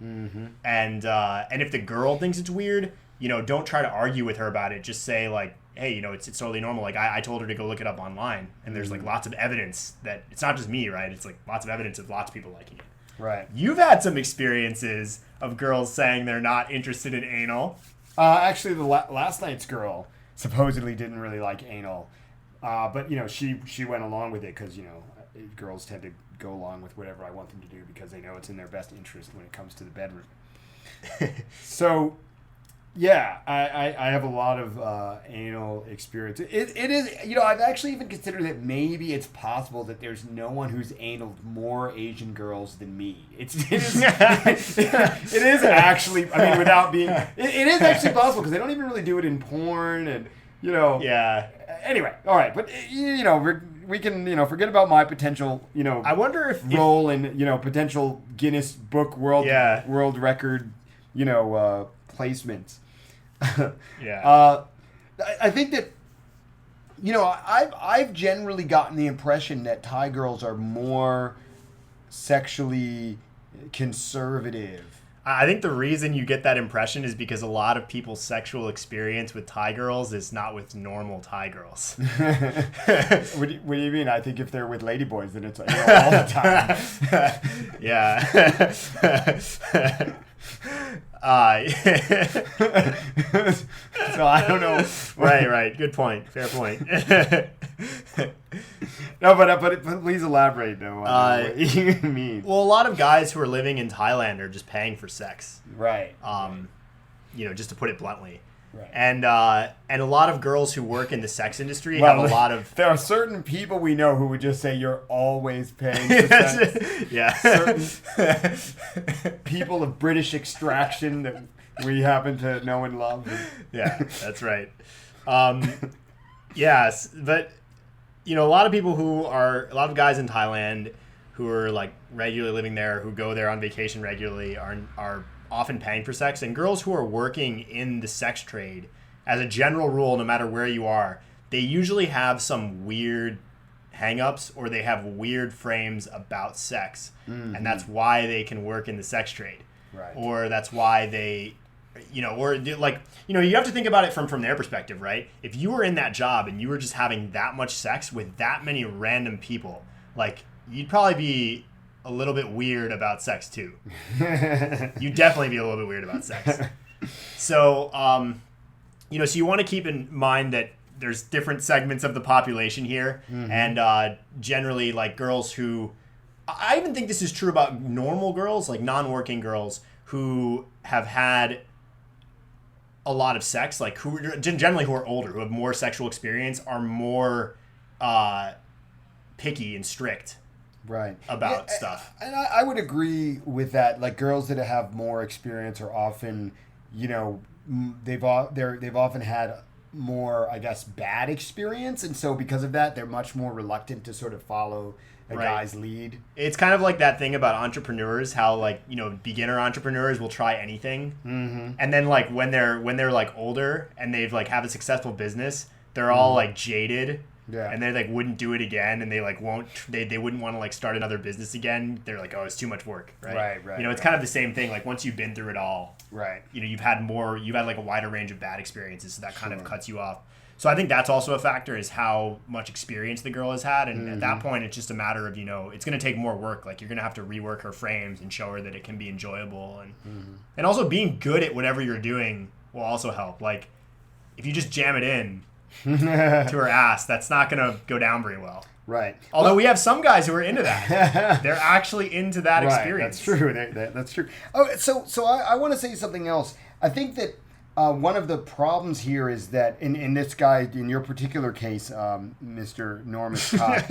S4: And if the girl thinks it's weird, don't try to argue with her about it. Just say like, "Hey, it's totally normal." Like I told her to go look it up online, and there's like lots of evidence that it's not just me, right? It's like lots of evidence of lots of people liking it.
S5: Right.
S4: You've had some experiences of girls saying they're not interested in anal.
S5: Actually, the last night's girl supposedly didn't really like anal, but she went along with it because girls tend to go along with whatever I want them to do because they know it's in their best interest when it comes to the bedroom. So, yeah, I have a lot of anal experience. It is, I've actually even considered that maybe it's possible that there's no one who's analed more Asian girls than me. It is actually, I mean, without being, it is actually possible because they don't even really do it in porn and,
S4: Yeah.
S5: Anyway, all right, but we can forget about my potential
S4: I wonder if
S5: role in potential Guinness Book World Record placements.
S4: Yeah.
S5: I think that I've generally gotten the impression that Thai girls are more sexually conservative.
S4: I think the reason you get that impression is because a lot of people's sexual experience with Thai girls is not with normal Thai girls.
S5: What do you mean? I think if they're with ladyboys, then it's all the time.
S4: Yeah.
S5: So I don't know.
S4: Right. Good point. Fair point.
S5: No, but please elaborate though on what you mean.
S4: Well, a lot of guys who are living in Thailand are just paying for sex.
S5: Right.
S4: Just to put it bluntly.
S5: Right.
S4: And a lot of girls who work in the sex industry have a lot of...
S5: There are certain people we know who would just say you're always paying for sex.
S4: Yeah.
S5: Certain people of British extraction that we happen to know and love.
S4: Yeah, that's right. Yes, but a lot of guys in Thailand who are like regularly living there, who go there on vacation regularly, are often paying for sex, and girls who are working in the sex trade, as a general rule, no matter where you are, they usually have some weird hang-ups or they have weird frames about sex, and that's why they can work in the sex trade.
S5: Right.
S4: Or that's why they you have to think about it from their perspective, right? If you were in that job and you were just having that much sex with that many random people, like, you'd probably be a little bit weird about sex too. You'd definitely be a little bit weird about sex. So, so you want to keep in mind that there's different segments of the population here, and generally, like, girls who, I even think this is true about normal girls, like non-working girls who have had a lot of sex, like who are older, who have more sexual experience, are more picky and strict
S5: Right.
S4: about stuff.
S5: And I would agree with that. Like girls that have more experience are often, they've often had more, I guess, bad experience, and so because of that, they're much more reluctant to sort of follow a guy's lead.
S4: It's kind of like that thing about entrepreneurs, how beginner entrepreneurs will try anything, and then when they're like older and they've have a successful business, they're all jaded.
S5: Yeah.
S4: And they wouldn't do it again, and they wouldn't want to start another business again. They're like, oh, it's too much work, right?
S5: Right.
S4: It's kind of the same thing. Once you've been through it all,
S5: right?
S4: You've had a wider range of bad experiences, so that kind of cuts you off. So I think that's also a factor, is how much experience the girl has had, and at that point, it's just a matter of it's going to take more work. You're going to have to rework her frames and show her that it can be enjoyable, and also being good at whatever you're doing will also help. If you just jam it in to her ass, that's not going to go down very well.
S5: Right.
S4: Although we have some guys who are into that. They're actually into that experience.
S5: That's true. That's true. Oh, so I want to say something else. I think that one of the problems here is that in this guy, in your particular case, Mr. Norman Scott,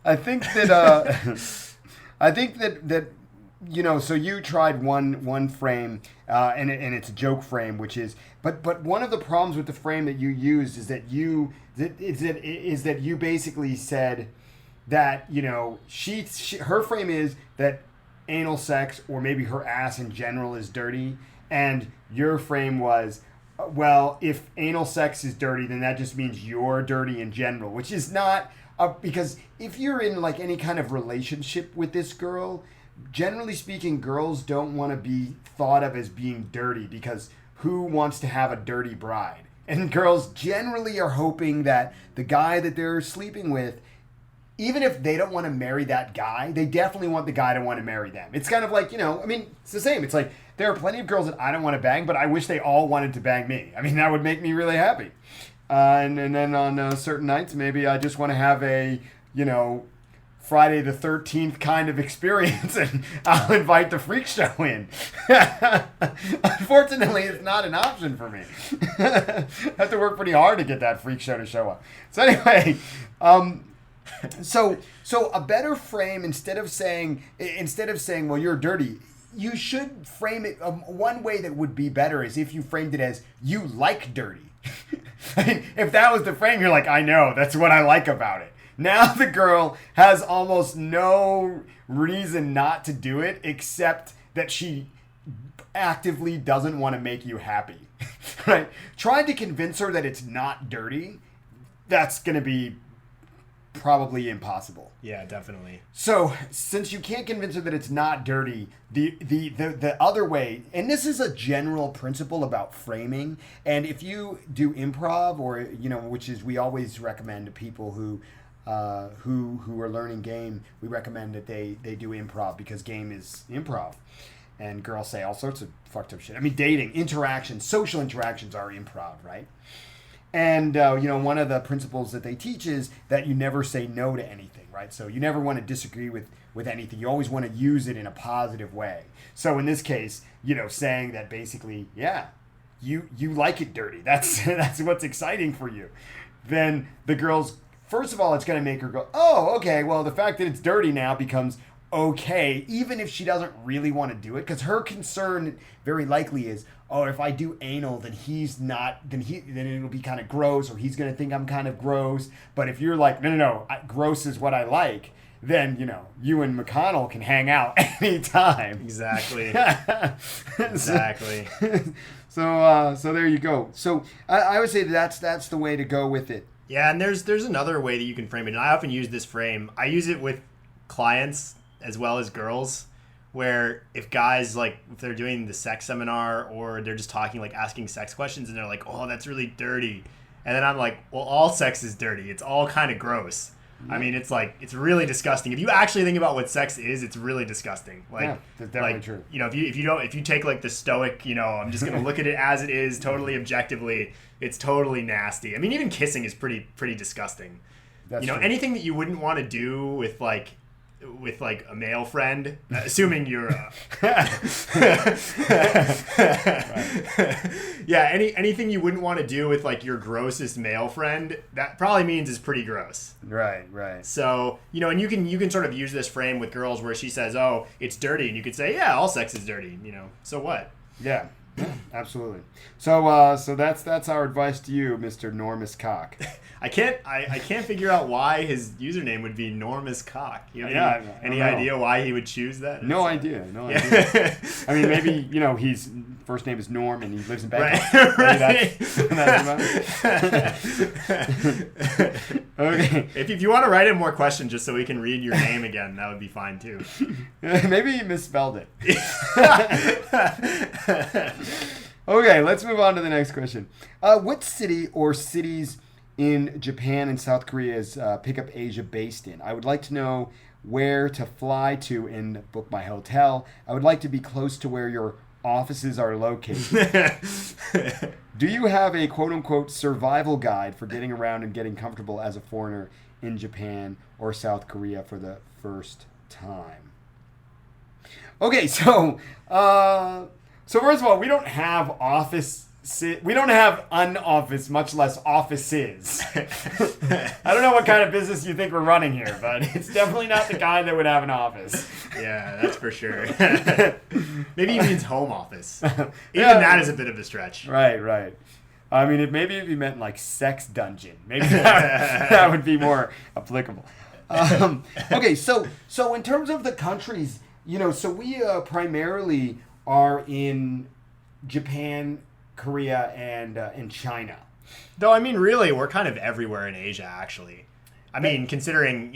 S5: I think that so you tried one frame, and it's a joke frame, which is, but one of the problems with the frame that you used is that you basically said that her frame is that anal sex, or maybe her ass in general, is dirty, and your frame was, well, if anal sex is dirty, then that just means you're dirty in general, which is not, because if you're in any kind of relationship with this girl, generally speaking, girls don't want to be thought of as being dirty, because who wants to have a dirty bride? And girls generally are hoping that the guy that they're sleeping with, even if they don't want to marry that guy, they definitely want the guy to want to marry them. It's kind of it's the same. It's there are plenty of girls that I don't want to bang, but I wish they all wanted to bang me. That would make me really happy. And then on certain nights, maybe I just want to have a, Friday the 13th kind of experience, and I'll invite the freak show in. Unfortunately, it's not an option for me. I have to work pretty hard to get that freak show to show up. So anyway, so a better frame, instead of saying, well, you're dirty, you should frame it. One way that would be better is if you framed it as, you like dirty. If that was the frame, you're like, I know, that's what I like about it. Now the girl has almost no reason not to do it, except that she actively doesn't want to make you happy. Right? Trying to convince her that it's not dirty, that's going to be probably impossible.
S4: Yeah, definitely.
S5: So, since you can't convince her that it's not dirty, the other way, and this is a general principle about framing, and if you do improv, or which is, we always recommend to people who are learning game, we recommend that they do improv, because game is improv, and girls say all sorts of fucked up shit. Dating, interactions, social interactions are improv, right? And one of the principles that they teach is that you never say no to anything, right? So you never want to disagree with anything. You always want to use it in a positive way. So in this case, saying that basically, yeah, you like it dirty. That's what's exciting for you. Then the girls, first of all, it's going to make her go, oh, okay, well, the fact that it's dirty now becomes okay, even if she doesn't really want to do it, because her concern very likely is, oh, if I do anal, then then it'll be kind of gross, or he's going to think I'm kind of gross. But if you're like, no, gross is what I like, then, you and McConnell can hang out anytime.
S4: Exactly. Exactly.
S5: So there you go. So I would say that's the way to go with it.
S4: Yeah, and there's another way that you can frame it, and I often use this frame. I use it with clients as well as girls, where if guys, if they're doing the sex seminar, or they're just talking, asking sex questions, and they're like, oh, that's really dirty. And then I'm like, well, all sex is dirty. It's all kind of gross. It's really disgusting. If you actually think about what sex is, it's really disgusting.
S5: Yeah, that's definitely true.
S4: If you take the stoic, I'm just going to look at it as it is, totally objectively, it's totally nasty. Even kissing is pretty disgusting.
S5: That's true.
S4: Anything that you wouldn't want to do with with like a male friend, assuming you're yeah, anything you wouldn't want to do with like your grossest male friend, that probably means is pretty gross.
S5: Right.
S4: So, and you can sort of use this frame with girls where she says, "Oh, it's dirty," and you could say, "Yeah, all sex is dirty." So what?
S5: Yeah, absolutely. So that's our advice to you, Mr. Normus Cock.
S4: I can't figure out why his username would be Normus Cock. You have any
S5: I don't know.
S4: idea why he would choose that?
S5: No idea. I mean, maybe his first name is Norm and he lives in Bangkok.
S4: Right.
S5: That's about it. Okay.
S4: If you want to write in more questions just so we can read your name again, that would be fine too.
S5: Maybe he misspelled it. Okay, let's move on to the next question. What city or cities in Japan and South Korea is Pickup Asia based in? I would like to know where to fly to and book my hotel. I would like to be close to where your offices are located. Do you have a quote-unquote survival guide for getting around and getting comfortable as a foreigner in Japan or South Korea for the first time? Okay, so first of all, we don't have we don't have an office, much less offices. I don't know what kind of business you think we're running here, but it's definitely not the kind that would have an office.
S4: Yeah, that's for sure. Maybe he means home office. Even that is a bit of a stretch.
S5: Right. I mean, if you meant like sex dungeon, maybe that would be more applicable. Okay, so in terms of the countries, so we primarily are in Japan, Korea, and China.
S4: Though, I mean, really, we're kind of everywhere in Asia, actually. I mean, considering,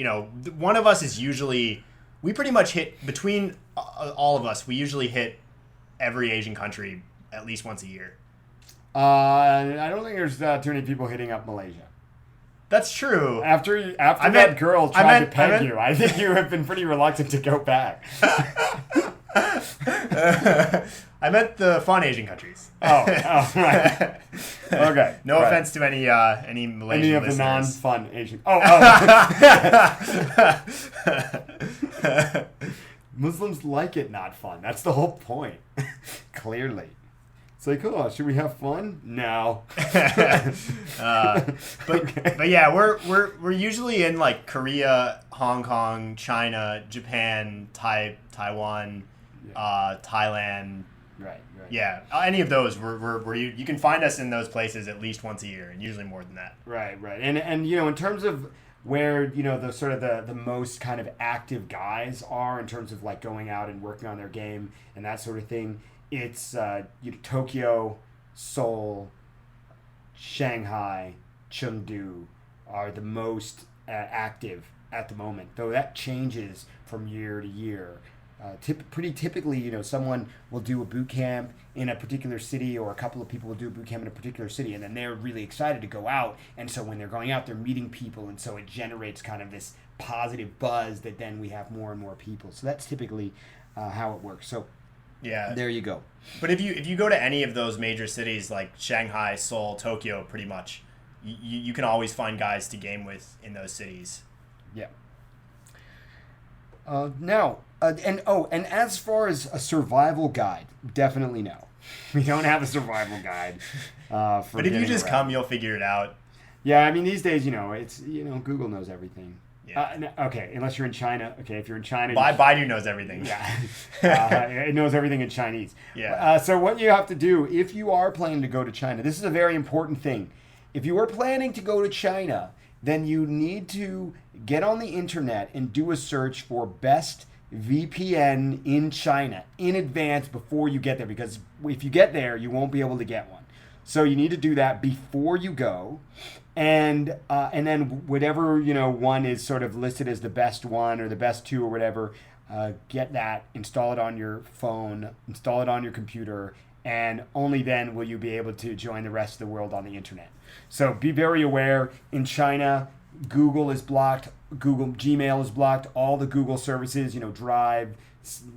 S4: one of us is usually... We pretty much hit, between all of us, we usually hit every Asian country at least once a year.
S5: I don't think there's too many people hitting up Malaysia.
S4: That's true.
S5: After that girl tried to peg you, I think you have been pretty reluctant to go back.
S4: I meant the fun Asian countries.
S5: Oh, right. Okay.
S4: No
S5: right.
S4: offense to any Malaysian
S5: any of
S4: listeners.
S5: the non-fun Asian. Muslims like it not fun. That's the whole point. Clearly. It's like, oh, should we have fun? No.
S4: But yeah, we're usually in like Korea, Hong Kong, China, Japan, Taiwan, Thailand.
S5: Right.
S4: Yeah, any of those, you can find us in those places at least once a year, and usually more than that.
S5: Right. And in terms of where the sort of the most kind of active guys are in terms of like going out and working on their game and that sort of thing, it's Tokyo, Seoul, Shanghai, Chengdu are the most active at the moment, though that changes from year to year. Pretty typically, someone will do a boot camp in a particular city, or a couple of people will do a boot camp in a particular city, and then they're really excited to go out. And so when they're going out, they're meeting people, and so it generates kind of this positive buzz that then we have more and more people. So that's typically how it works. So
S4: yeah,
S5: there you go.
S4: But if you go to any of those major cities like Shanghai, Seoul, Tokyo, pretty much, you can always find guys to game with in those cities.
S5: Yeah. And as far as a survival guide, definitely no. We don't have a survival guide.
S4: But if you just come, you'll figure it out.
S5: Yeah, I mean, these days, it's, Google knows everything.
S4: Yeah.
S5: Okay, unless you're in China. Okay, if you're in China...
S4: Baidu knows everything.
S5: Yeah. It knows everything in Chinese.
S4: Yeah.
S5: So what you have to do, if you are planning to go to China, this is a very important thing. If you are planning to go to China, then you need to get on the internet and do a search for best VPN in China in advance before you get there, because if you get there, you won't be able to get one. So you need to do that before you go, and then whatever one is sort of listed as the best one or the best two or whatever, get that, install it on your phone, install it on your computer, and only then will you be able to join the rest of the world on the internet. So be very aware. In China, Google is blocked. Gmail is blocked. All the Google services, Drive,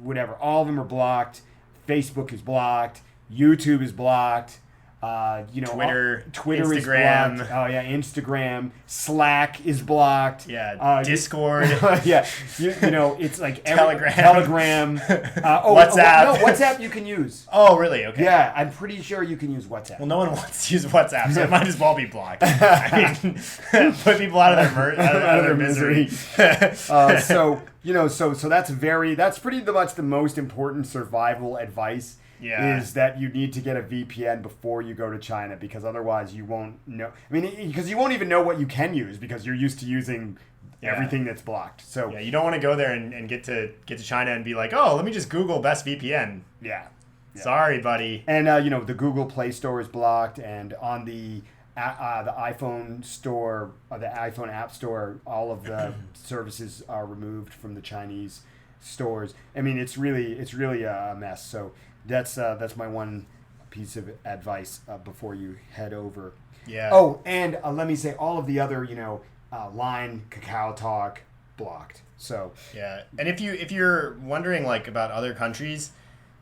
S5: whatever, all of them are blocked. Facebook is blocked. YouTube is blocked.
S4: Twitter,
S5: Twitter
S4: Instagram.
S5: is blocked. Oh yeah, Instagram. Slack is blocked.
S4: Yeah, Discord.
S5: Yeah, it's like
S4: Telegram.
S5: WhatsApp. No, WhatsApp you can use.
S4: Oh, really? Okay.
S5: Yeah, I'm pretty sure you can use WhatsApp.
S4: Well, no one wants to use WhatsApp, so it might as well be blocked. I mean, put people out of their misery.
S5: So that's pretty much the most important survival advice.
S4: Yeah.
S5: Is that you need to get a VPN before you go to China, because otherwise you won't know. I mean, because you won't even know what you can use because you're used to using everything that's blocked. So
S4: yeah, you don't want to go there and get to China and be like, oh, let me just Google best VPN.
S5: Yeah.
S4: Sorry, buddy.
S5: And the Google Play Store is blocked, and on the iPhone store, the iPhone App Store, all of the services are removed from the Chinese stores. I mean, it's really a mess. So that's my one piece of advice before you head over.
S4: Yeah.
S5: Oh, and let me say, all of the other Line, Kakao Talk, blocked. So
S4: yeah, and if you're wondering like about other countries,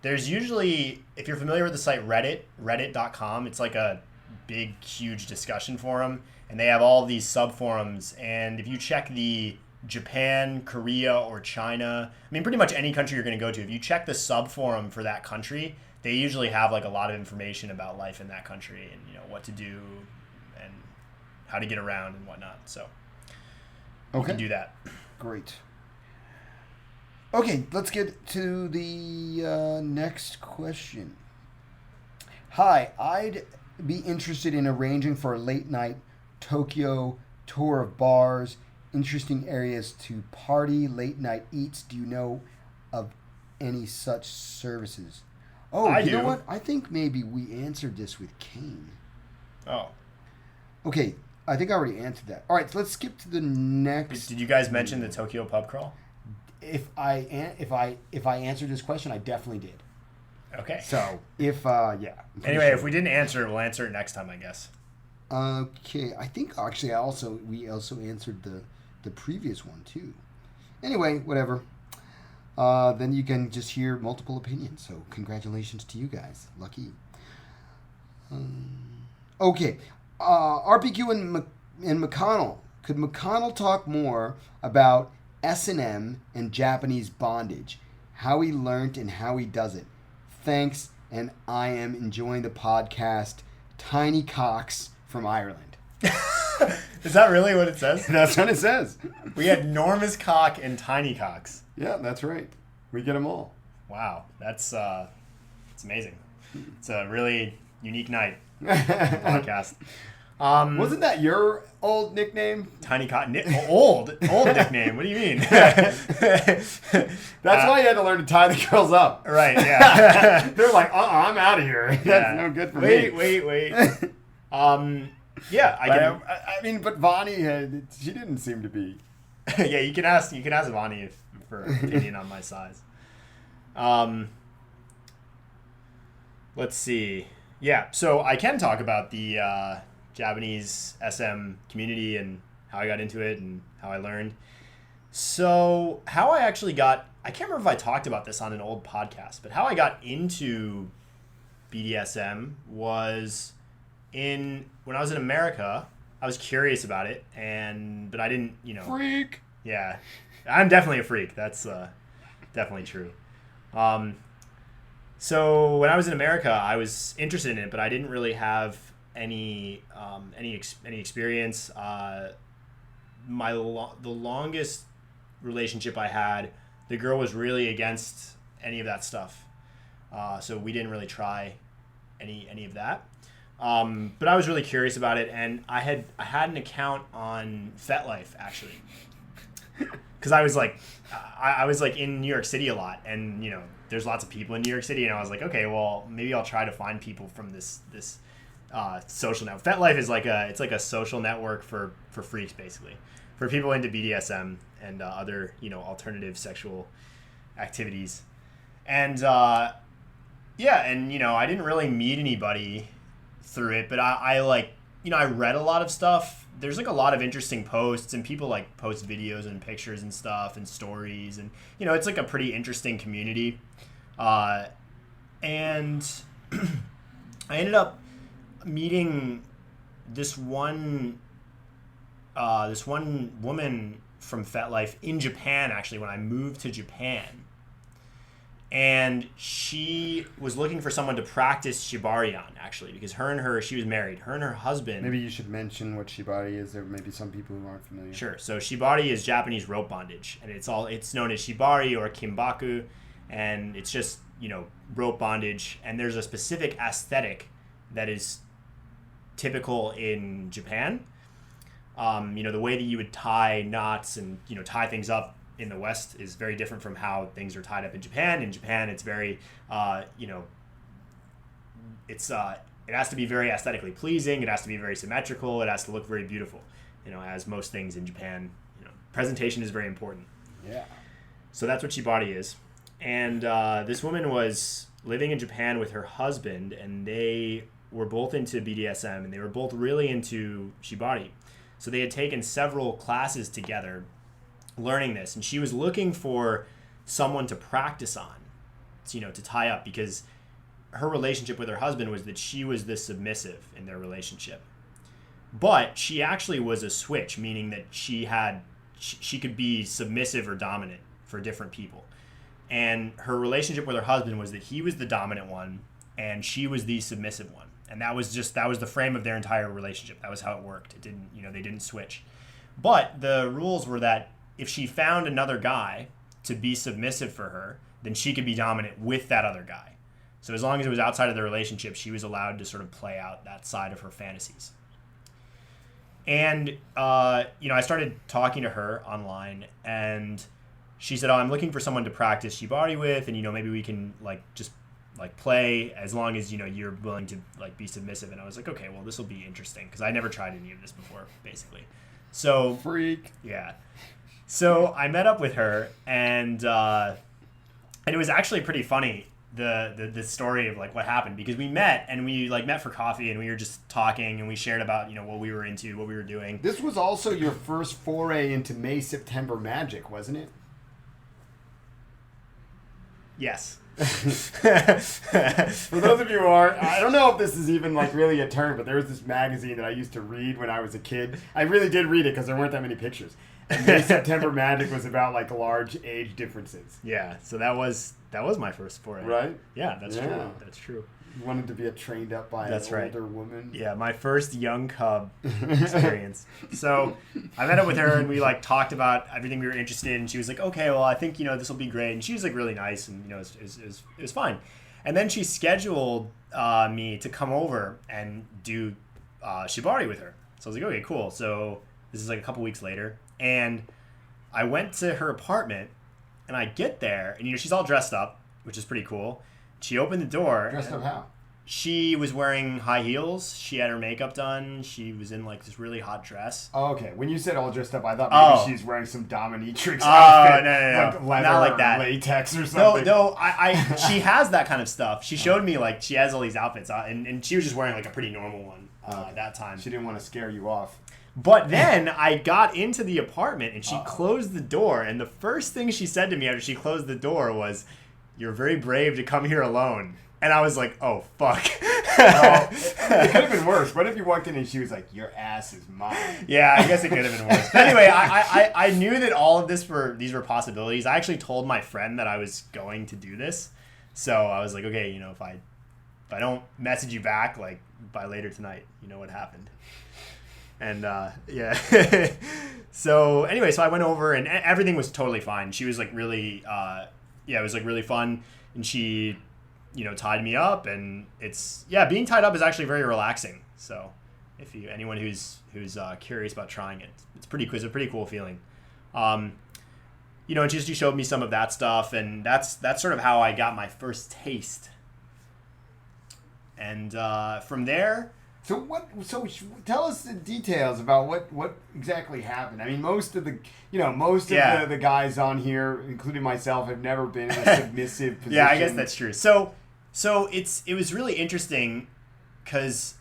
S4: there's usually, if you're familiar with the site reddit.com, it's like a big huge discussion forum, and they have all these sub forums, and if you check the Japan, Korea, or China, I mean pretty much any country you're going to go to, if you check the sub forum for that country, they usually have like a lot of information about life in that country and what to do and how to get around and whatnot. So you can do that.
S5: Great. Okay, let's get to the next question. Hi, I'd be interested in arranging for a late night Tokyo tour of bars, interesting areas to party, late night eats. Do you know of any such services? Oh, you know what? I think maybe we answered this with Kane.
S4: Oh.
S5: Okay, I think I already answered that. All right, so let's skip to the next.
S4: Did you guys mention the Tokyo pub crawl?
S5: If I answered this question, I definitely did.
S4: Okay.
S5: So if
S4: Anyway, if we didn't answer it, we'll answer it next time, I guess.
S5: Okay, I think actually we also answered the previous one too. Anyway, whatever. Then you can just hear multiple opinions. So congratulations to you guys. Lucky. Okay. RPQ and McConnell. Could McConnell talk more about S&M and Japanese bondage? How he learned and how he does it. Thanks, and I am enjoying the podcast. Tiny Cox from Ireland.
S4: Is that really what it says?
S5: That's what it says.
S4: We had enormous cock and tiny cocks.
S5: Yeah, that's right. We get them all.
S4: Wow, that's it's amazing. It's a really unique night podcast.
S5: Wasn't that your old nickname?
S4: Tiny cock, old nickname. What do you mean?
S5: That's why you had to learn to tie the girls up.
S4: Right? Yeah.
S5: They're like, I'm out of here. That's no good for me.
S4: Wait. Yeah,
S5: I mean, but Vani, she didn't seem to be.
S4: Yeah, you can ask Vani for an opinion on my size. Let's see. Yeah, so I can talk about the Japanese SM community and how I got into it and how I learned. So how I actually got, I can't remember if I talked about this on an old podcast, but how I got into BDSM was when I was in America. I was curious about it, but I didn't,
S5: Freak.
S4: Yeah, I'm definitely a freak. That's definitely true. So when I was in America, I was interested in it, but I didn't really have any experience. The longest relationship I had, the girl was really against any of that stuff. So we didn't really try any of that. But I was really curious about it, and I had an account on FetLife actually, because I was like in New York City a lot, and there's lots of people in New York City, and I was like, okay, well maybe I'll try to find people from this social network. FetLife is like a social network for freaks, basically, for people into BDSM and other alternative sexual activities, and I didn't really meet anybody through it, but I read a lot of stuff. There's like a lot of interesting posts, and people like post videos and pictures and stuff and stories, and it's like a pretty interesting community. And I ended up meeting this one woman from FetLife in Japan, actually, when I moved to Japan. And she was looking for someone to practice shibari on, actually, because she was married. Her and her husband...
S5: Maybe you should mention what shibari is. There may be some people who aren't familiar.
S4: Sure. So shibari is Japanese rope bondage, and it's known as shibari or kimbaku, and it's just, rope bondage. And there's a specific aesthetic that is typical in Japan. The way that you would tie knots and, tie things up in the West is very different from how things are tied up in Japan. In Japan, it's very, it has to be very aesthetically pleasing. It has to be very symmetrical. It has to look very beautiful. As most things in Japan, presentation is very important.
S5: Yeah.
S4: So that's what shibari is. And this woman was living in Japan with her husband, and they were both into BDSM, and they were both really into shibari. So they had taken several classes together learning this, and she was looking for someone to practice on, to tie up, because her relationship with her husband was that she was the submissive in their relationship. But she actually was a switch, meaning that she could be submissive or dominant for different people. And her relationship with her husband was that he was the dominant one and she was the submissive one. And that was the frame of their entire relationship. That was how it worked. It didn't, they didn't switch. But the rules were that if she found another guy to be submissive for her, then she could be dominant with that other guy. So as long as it was outside of the relationship, she was allowed to sort of play out that side of her fantasies. And, I started talking to her online, and she said, I'm looking for someone to practice shibari with, and, maybe we can, just play as long as, you're willing to, be submissive. And I was like, okay, well, this will be interesting, because I never tried any of this before, basically. So...
S5: Freak.
S4: Yeah. So I met up with her, and it was actually pretty funny, the story of what happened, because we met, and we met for coffee, and we were just talking, and we shared about what we were into, what we were doing.
S5: This was also your first foray into May-September magic, wasn't it?
S4: Yes.
S5: For those of you who aren't, I don't know if this is even really a term, but there was this magazine that I used to read when I was a kid. I really did read it because there weren't that many pictures. And May-September magic was about large age differences.
S4: Yeah, so that was my first foray.
S5: Right?
S4: Yeah, that's true. That's true.
S5: You wanted to be trained up by an older woman.
S4: Yeah, my first young cub experience. So I met up with her, and we talked about everything we were interested in. And she was like, okay, well, I think this will be great. And she was really nice, and it was fine. And then she scheduled me to come over and do shibari with her. So I was like, okay, cool. So this is a couple weeks later, and I went to her apartment, and I get there, and she's all dressed up, which is pretty cool. She opened the door.
S5: Dressed up how?
S4: She was wearing high heels. She had her makeup done. She was in this really hot dress.
S5: Oh, okay. When you said all dressed up, I thought maybe she's wearing some dominatrix
S4: outfit. No.
S5: Leather,
S4: not like that.
S5: Latex or something.
S4: No, she has that kind of stuff. She showed me she has all these outfits, and she was just wearing a pretty normal one at that time.
S5: She didn't want to scare you off.
S4: But then I got into the apartment, and she closed the door, and the first thing she said to me after she closed the door was, "You're very brave to come here alone." And I was like, oh, fuck.
S5: Well, it could have been worse. What if you walked in and she was like, your ass is mine?
S4: Yeah, I guess it could have been worse. But anyway, I knew that all of these were possibilities. I actually told my friend that I was going to do this. So I was like, okay, if I don't message you back by later tonight, you know what happened. And yeah. So anyway, so I went over, and everything was totally fine. She was really, it was really fun. And she, tied me up, and being tied up is actually very relaxing. So if anyone who's curious about trying it, it's a pretty cool feeling. And she showed me some of that stuff, and that's sort of how I got my first taste. And from there.
S5: So tell us the details about what exactly happened. I mean, most of the the guys on here, including myself, have never been in a submissive position.
S4: Yeah, I guess that's true. So it was really interesting because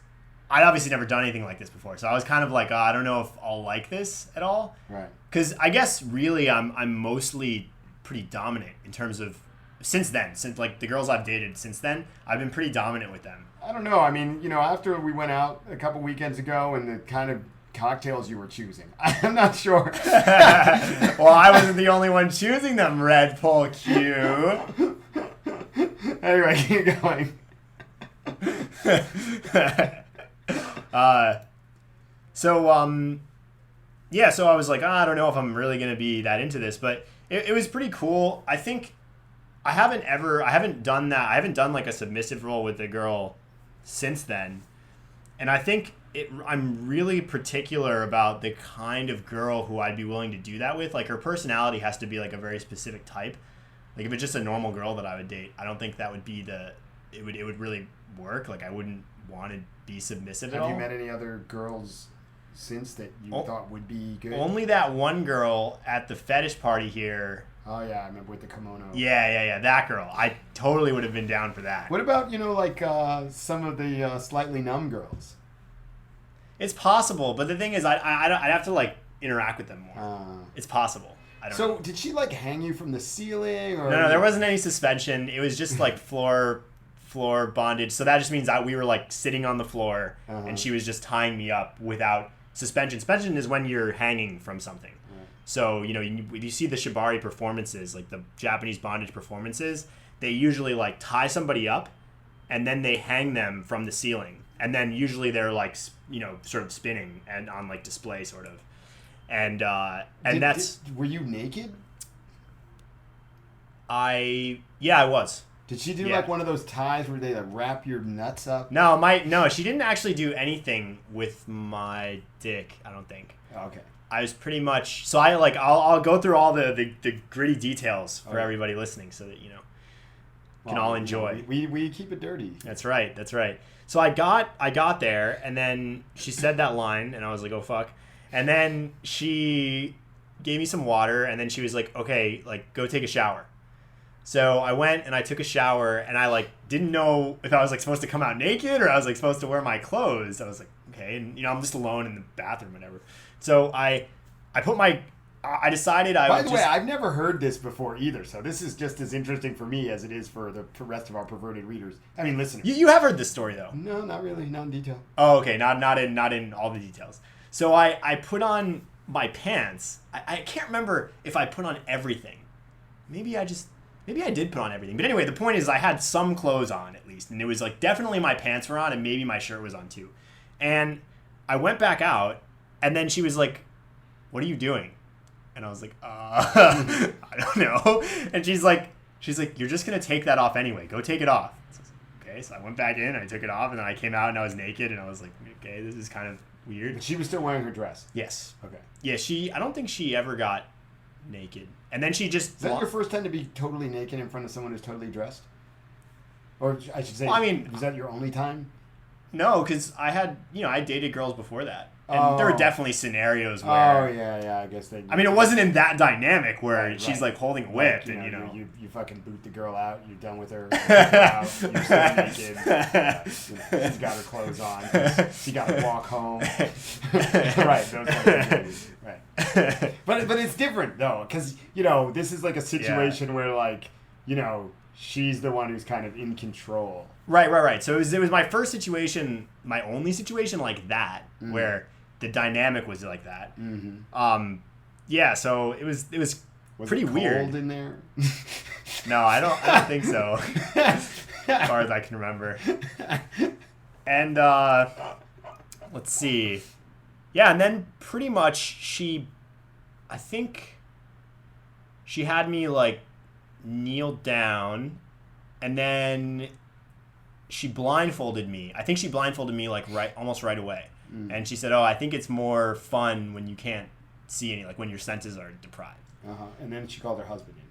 S4: I'd obviously never done anything like this before. So I was kind of like, I don't know if I'll like this at all.
S5: Right.
S4: Because I guess really I'm mostly pretty dominant in terms of since then, since like the girls I've dated since then, I've been pretty dominant with them.
S5: I don't know. I mean, after we went out a couple weekends ago and the kind of cocktails you were choosing, I'm not sure.
S4: Well, I wasn't the only one choosing them, Red Bull Q.
S5: Anyway, keep going.
S4: So I was like, I don't know if I'm really gonna be that into this, but it was pretty cool. I think I haven't done that. I haven't done like a submissive role with a girl since then, and I think I'm really particular about the kind of girl who I'd be willing to do that with. Like her personality has to be like a very specific type. Like if it's just a normal girl that I would date, I don't think that would be it would really work. Like I wouldn't want to be submissive at all.
S5: Have you met any other girls since that you thought would be good?
S4: Only that one girl at the fetish party here.
S5: Oh yeah, I remember with the kimono.
S4: Yeah, that girl. I totally would have been down for that.
S5: What about some of the slightly numb girls?
S4: It's possible, but the thing is, I'd have to like interact with them more. It's possible. I don't know.
S5: Did she like hang you from the ceiling? Or
S4: No, there wasn't any suspension. It was just like floor bondage. So that just means that we were like sitting on the floor, and she was just tying me up without suspension. Suspension is when you're hanging from something. Right. So you see the shibari performances, like the Japanese bondage performances. They usually like tie somebody up, and then they hang them from the ceiling, and then usually they're like sort of spinning and on like display sort of. And were you naked? I was.
S5: Did she do like one of those ties where they like wrap your nuts up?
S4: No, she didn't actually do anything with my dick, I don't think.
S5: Oh, okay.
S4: I was pretty much I'll go through all the gritty details for everybody listening so that can all enjoy.
S5: We keep it dirty.
S4: That's right. So I got there, and then she said that line, and I was like, oh fuck. And then she gave me some water, and then she was like, okay, like go take a shower. So I went and I took a shower, and I like didn't know if I was like supposed to come out naked or I was like supposed to wear my clothes. I was like, okay, and I'm just alone in the bathroom, whatever. So I decided I would.
S5: By the way, I've never heard this before either, so this is just as interesting for me as it is for the rest of our perverted readers. I mean, listeners.
S4: You have heard this story though?
S5: No, not really, not in detail.
S4: Oh, okay, not in all the details. So I put on my pants. I can't remember if I put on everything. Maybe I did put on everything. But anyway, the point is I had some clothes on at least. And it was like definitely my pants were on and maybe my shirt was on too. And I went back out and then she was like, what are you doing? And I was like, I don't know. And she's like, you're just going to take that off anyway. Go take it off. So I was like, okay. So I went back in, I took it off, and then I came out and I was naked and I was like, okay, this is kind of weird.
S5: But she was still wearing her dress?
S4: Yes.
S5: Okay.
S4: Yeah, I don't think she ever got naked. And then she just...
S5: Is that your first time to be totally naked in front of someone who's totally dressed? Or I should say, was that your only time?
S4: No, because I dated girls before that. And there were definitely scenarios where...
S5: Oh, yeah, I guess they...
S4: I mean, it wasn't in that dynamic where she's, like, holding a whip
S5: like,
S4: and,
S5: You fucking boot the girl out, you're done with her, you're still naked, she's got her clothes on, she got to walk home. Right, those kinds of things. Right. But it's different, though, because, this is, like, a situation where, like, she's the one who's kind of in control.
S4: Right. So it was my first situation, my only situation like that, where the dynamic was like that. Mm-hmm. Yeah, so it was pretty weird.
S5: Cold in there?
S4: No, I don't think so. As far as I can remember. And let's see. Yeah, and then pretty much I think she had me like kneel down, and then she blindfolded me. I think she blindfolded me like almost right away. And she said, "Oh, I think it's more fun when you can't see any, like when your senses are deprived."
S5: And then she called her husband in.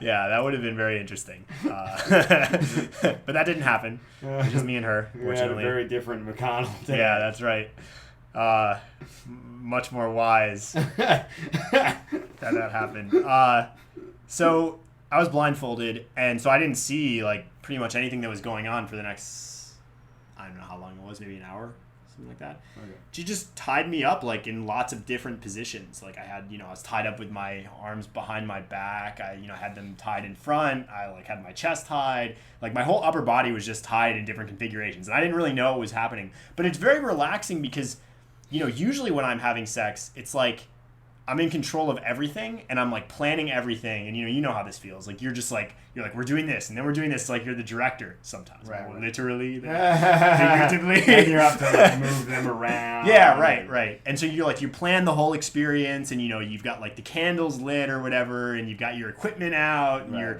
S4: Yeah, that would have been very interesting. But that didn't happen. It was just me and her, fortunately.
S5: We had a very different McConnell today.
S4: Yeah, that's right. Much more wise that happened. So I was blindfolded, and so I didn't see like pretty much anything that was going on for the next, I don't know how long it was, maybe an hour, something like that.
S5: Okay.
S4: She just tied me up like in lots of different positions. Like I had, I was tied up with my arms behind my back. I, had them tied in front. I like had my chest tied. Like my whole upper body was just tied in different configurations. And I didn't really know what was happening. But it's very relaxing because, usually when I'm having sex, it's like I'm in control of everything and I'm like planning everything. And you know how this feels. Like you're like, we're doing this and then we're doing this. Like you're the director sometimes.
S5: Right.
S4: Literally, figuratively.
S5: And you have to like move them around.
S4: Yeah, right. And so you plan the whole experience and you've got like the candles lit or whatever and you've got your equipment out and you're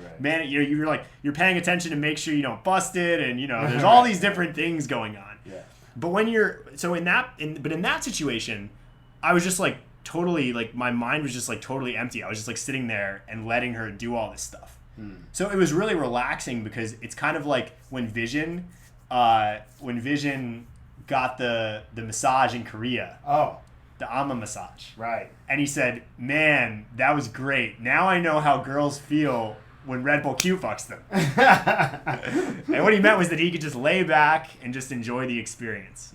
S4: paying attention to make sure you don't bust it and there's all these different things going on.
S5: Yeah.
S4: But when in that situation, I was just like totally like my mind was just like totally empty. I was just like sitting there and letting her do all this stuff. So it was really relaxing because it's kind of like when Vision got the massage in Korea.
S5: Oh.
S4: The Amma massage.
S5: Right.
S4: And he said, "Man, that was great. Now I know how girls feel when Red Bull Q fucks them." And what he meant was that he could just lay back and just enjoy the experience.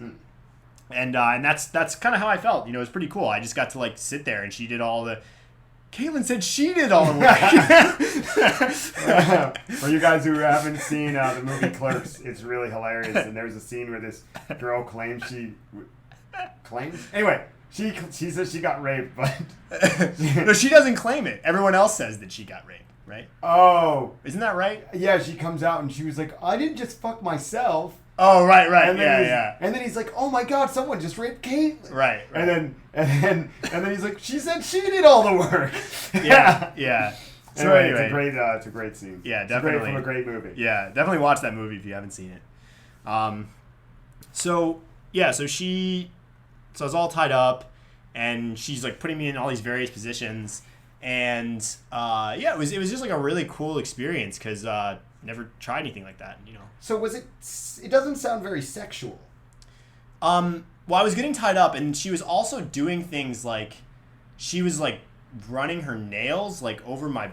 S4: And that's kind of how I felt. It was pretty cool. I just got to like sit there and she did all the... Caitlin said she did all the work.
S5: For you guys who haven't seen the movie Clerks, it's really hilarious. And there's a scene where this girl claims Anyway, she says she got raped, but...
S4: No, she doesn't claim it. Everyone else says that she got raped, right?
S5: Oh.
S4: Isn't that right?
S5: Yeah, she comes out and she was like, I didn't just fuck myself.
S4: Oh, right.
S5: And then
S4: Yeah.
S5: And then he's like, "Oh my God, someone just raped Kate."
S4: Right.
S5: And then he's like, "She said she did all the work."
S4: Yeah. So anyway,
S5: it's a great scene.
S4: Yeah,
S5: It's
S4: definitely.
S5: great from a great movie.
S4: Yeah, definitely watch that movie if you haven't seen it. So I was all tied up, and she's like putting me in all these various positions, and it was just like a really cool experience because never tried anything like that,
S5: So was it? It doesn't sound very sexual.
S4: Well, I was getting tied up, and she was also doing things like she was like running her nails like over my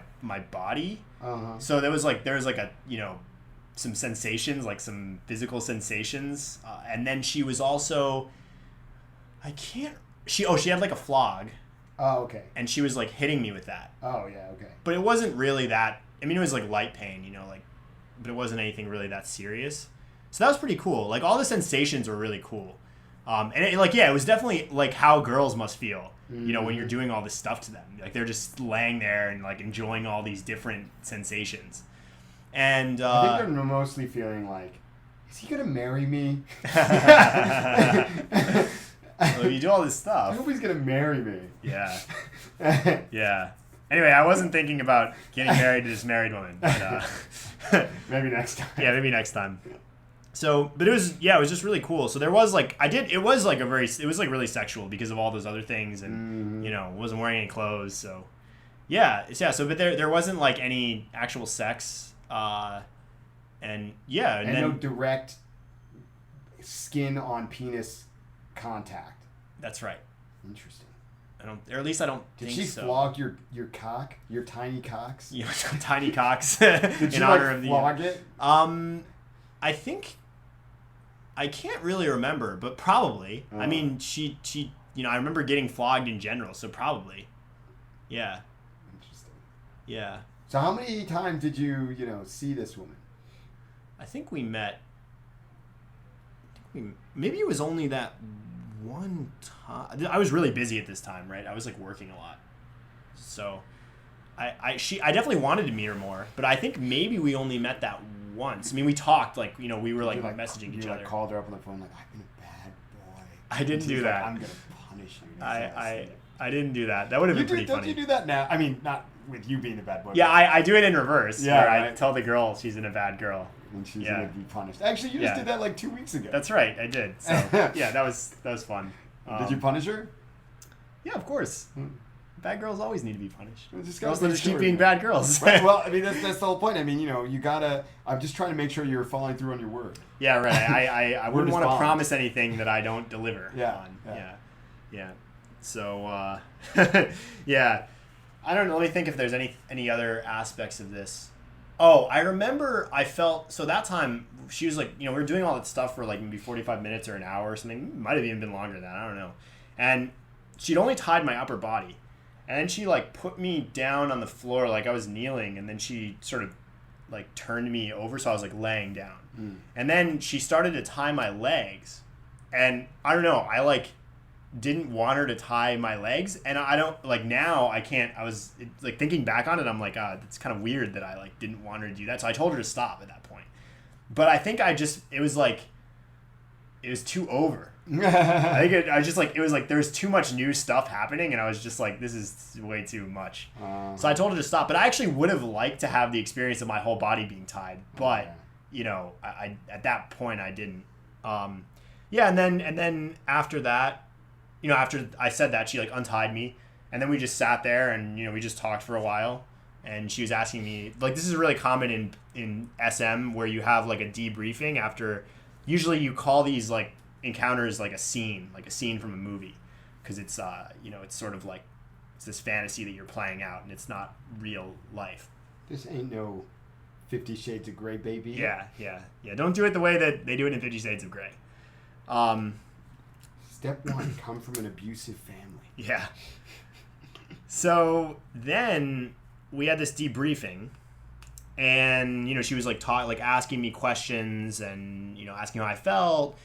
S4: body.
S5: Uh-huh.
S4: So there was like a some sensations, like some physical sensations, and then she was also she had like a flog.
S5: Oh, okay.
S4: And she was like hitting me with that.
S5: Oh, yeah, okay.
S4: But it wasn't really that. I mean, it was like light pain, but it wasn't anything really that serious. So that was pretty cool. Like all the sensations were really cool. And it was definitely like how girls must feel, when you're doing all this stuff to them. Like they're just laying there and like enjoying all these different sensations. And
S5: I think they're mostly feeling like, is he gonna marry me?
S4: Well, you do all this stuff.
S5: I hope he's gonna marry me.
S4: Yeah. Yeah. Anyway, I wasn't thinking about getting married to this married woman, but
S5: Maybe next time.
S4: yeah, maybe next time. So, but it was just really cool. So there was like it was like really sexual because of all those other things, and wasn't wearing any clothes. So but there wasn't like any actual sex, and then
S5: no direct skin on penis contact.
S4: That's right.
S5: Interesting.
S4: Or at least I don't
S5: Did
S4: think
S5: she
S4: so.
S5: flog your cock, your tiny cocks?
S4: Tiny cocks.
S5: Did
S4: in
S5: you
S4: honor of the
S5: flog it?
S4: I think I can't really remember, but probably. I mean, she I remember getting flogged in general, so probably. Yeah.
S5: Interesting.
S4: Yeah.
S5: So how many times did you see this woman?
S4: I think we met. Maybe it was only that one time. I was really busy at this time, right? I was like working a lot, so I definitely wanted to meet her more, but I think maybe we only met that once. I mean, we talked like we were like messaging each other.
S5: You called her up on the phone like, "I've been a bad boy."
S4: I didn't do that.
S5: Like, I'm gonna punish you.
S4: I didn't do that. That would have been pretty funny.
S5: Don't you do that now? I mean, not with you being a bad boy.
S4: Yeah, I do it in reverse.
S5: Yeah,
S4: where
S5: right.
S4: I tell the girl she's a bad girl.
S5: And she's gonna be punished. Actually, you just did that like 2 weeks ago.
S4: That's right, I did. So yeah, that was fun.
S5: Did you punish her?
S4: Yeah, of course. Bad girls always need to be punished.
S5: Girls
S4: just keep being bad girls.
S5: Right, well, I mean, that's the whole point. I mean, you gotta. I'm just trying to make sure you're following through on your word.
S4: Yeah, right. I wouldn't want to promise anything that I don't deliver.
S5: Yeah.
S4: On. Yeah. So yeah, I don't really think if there's any other aspects of this. Oh, I remember I felt, so that time she was like, we were doing all that stuff for like maybe 45 minutes or an hour or something. Might have even been longer than that. I don't know. And she'd only tied my upper body. And then she like put me down on the floor like I was kneeling, and then she sort of like turned me over so I was like laying down. And then she started to tie my legs. And I don't know, I like didn't want her to tie my legs, and I don't like now I can't. I was like thinking back on it, I'm like, it's kind of weird that I like didn't want her to do that. So I told her to stop at that point. But I think it was too over. I think it was like there was too much new stuff happening, and I was just like, this is way too much. So I told her to stop. But I actually would have liked to have the experience of my whole body being tied, but I at that point I didn't. Yeah, and then after that, after I said that, she like untied me, and then we just sat there and we just talked for a while, and she was asking me, like, this is really common in SM where you have like a debriefing after. Usually you call these like encounters like a scene from a movie, because it's it's sort of like it's this fantasy that you're playing out, and it's not real life.
S5: This ain't no 50 Shades of Grey, baby.
S4: Yeah. Don't do it the way that they do it in 50 Shades of Grey.
S5: Step 1, come from an abusive family.
S4: Yeah. So then we had this debriefing, and she was like asking me questions, and asking how I felt.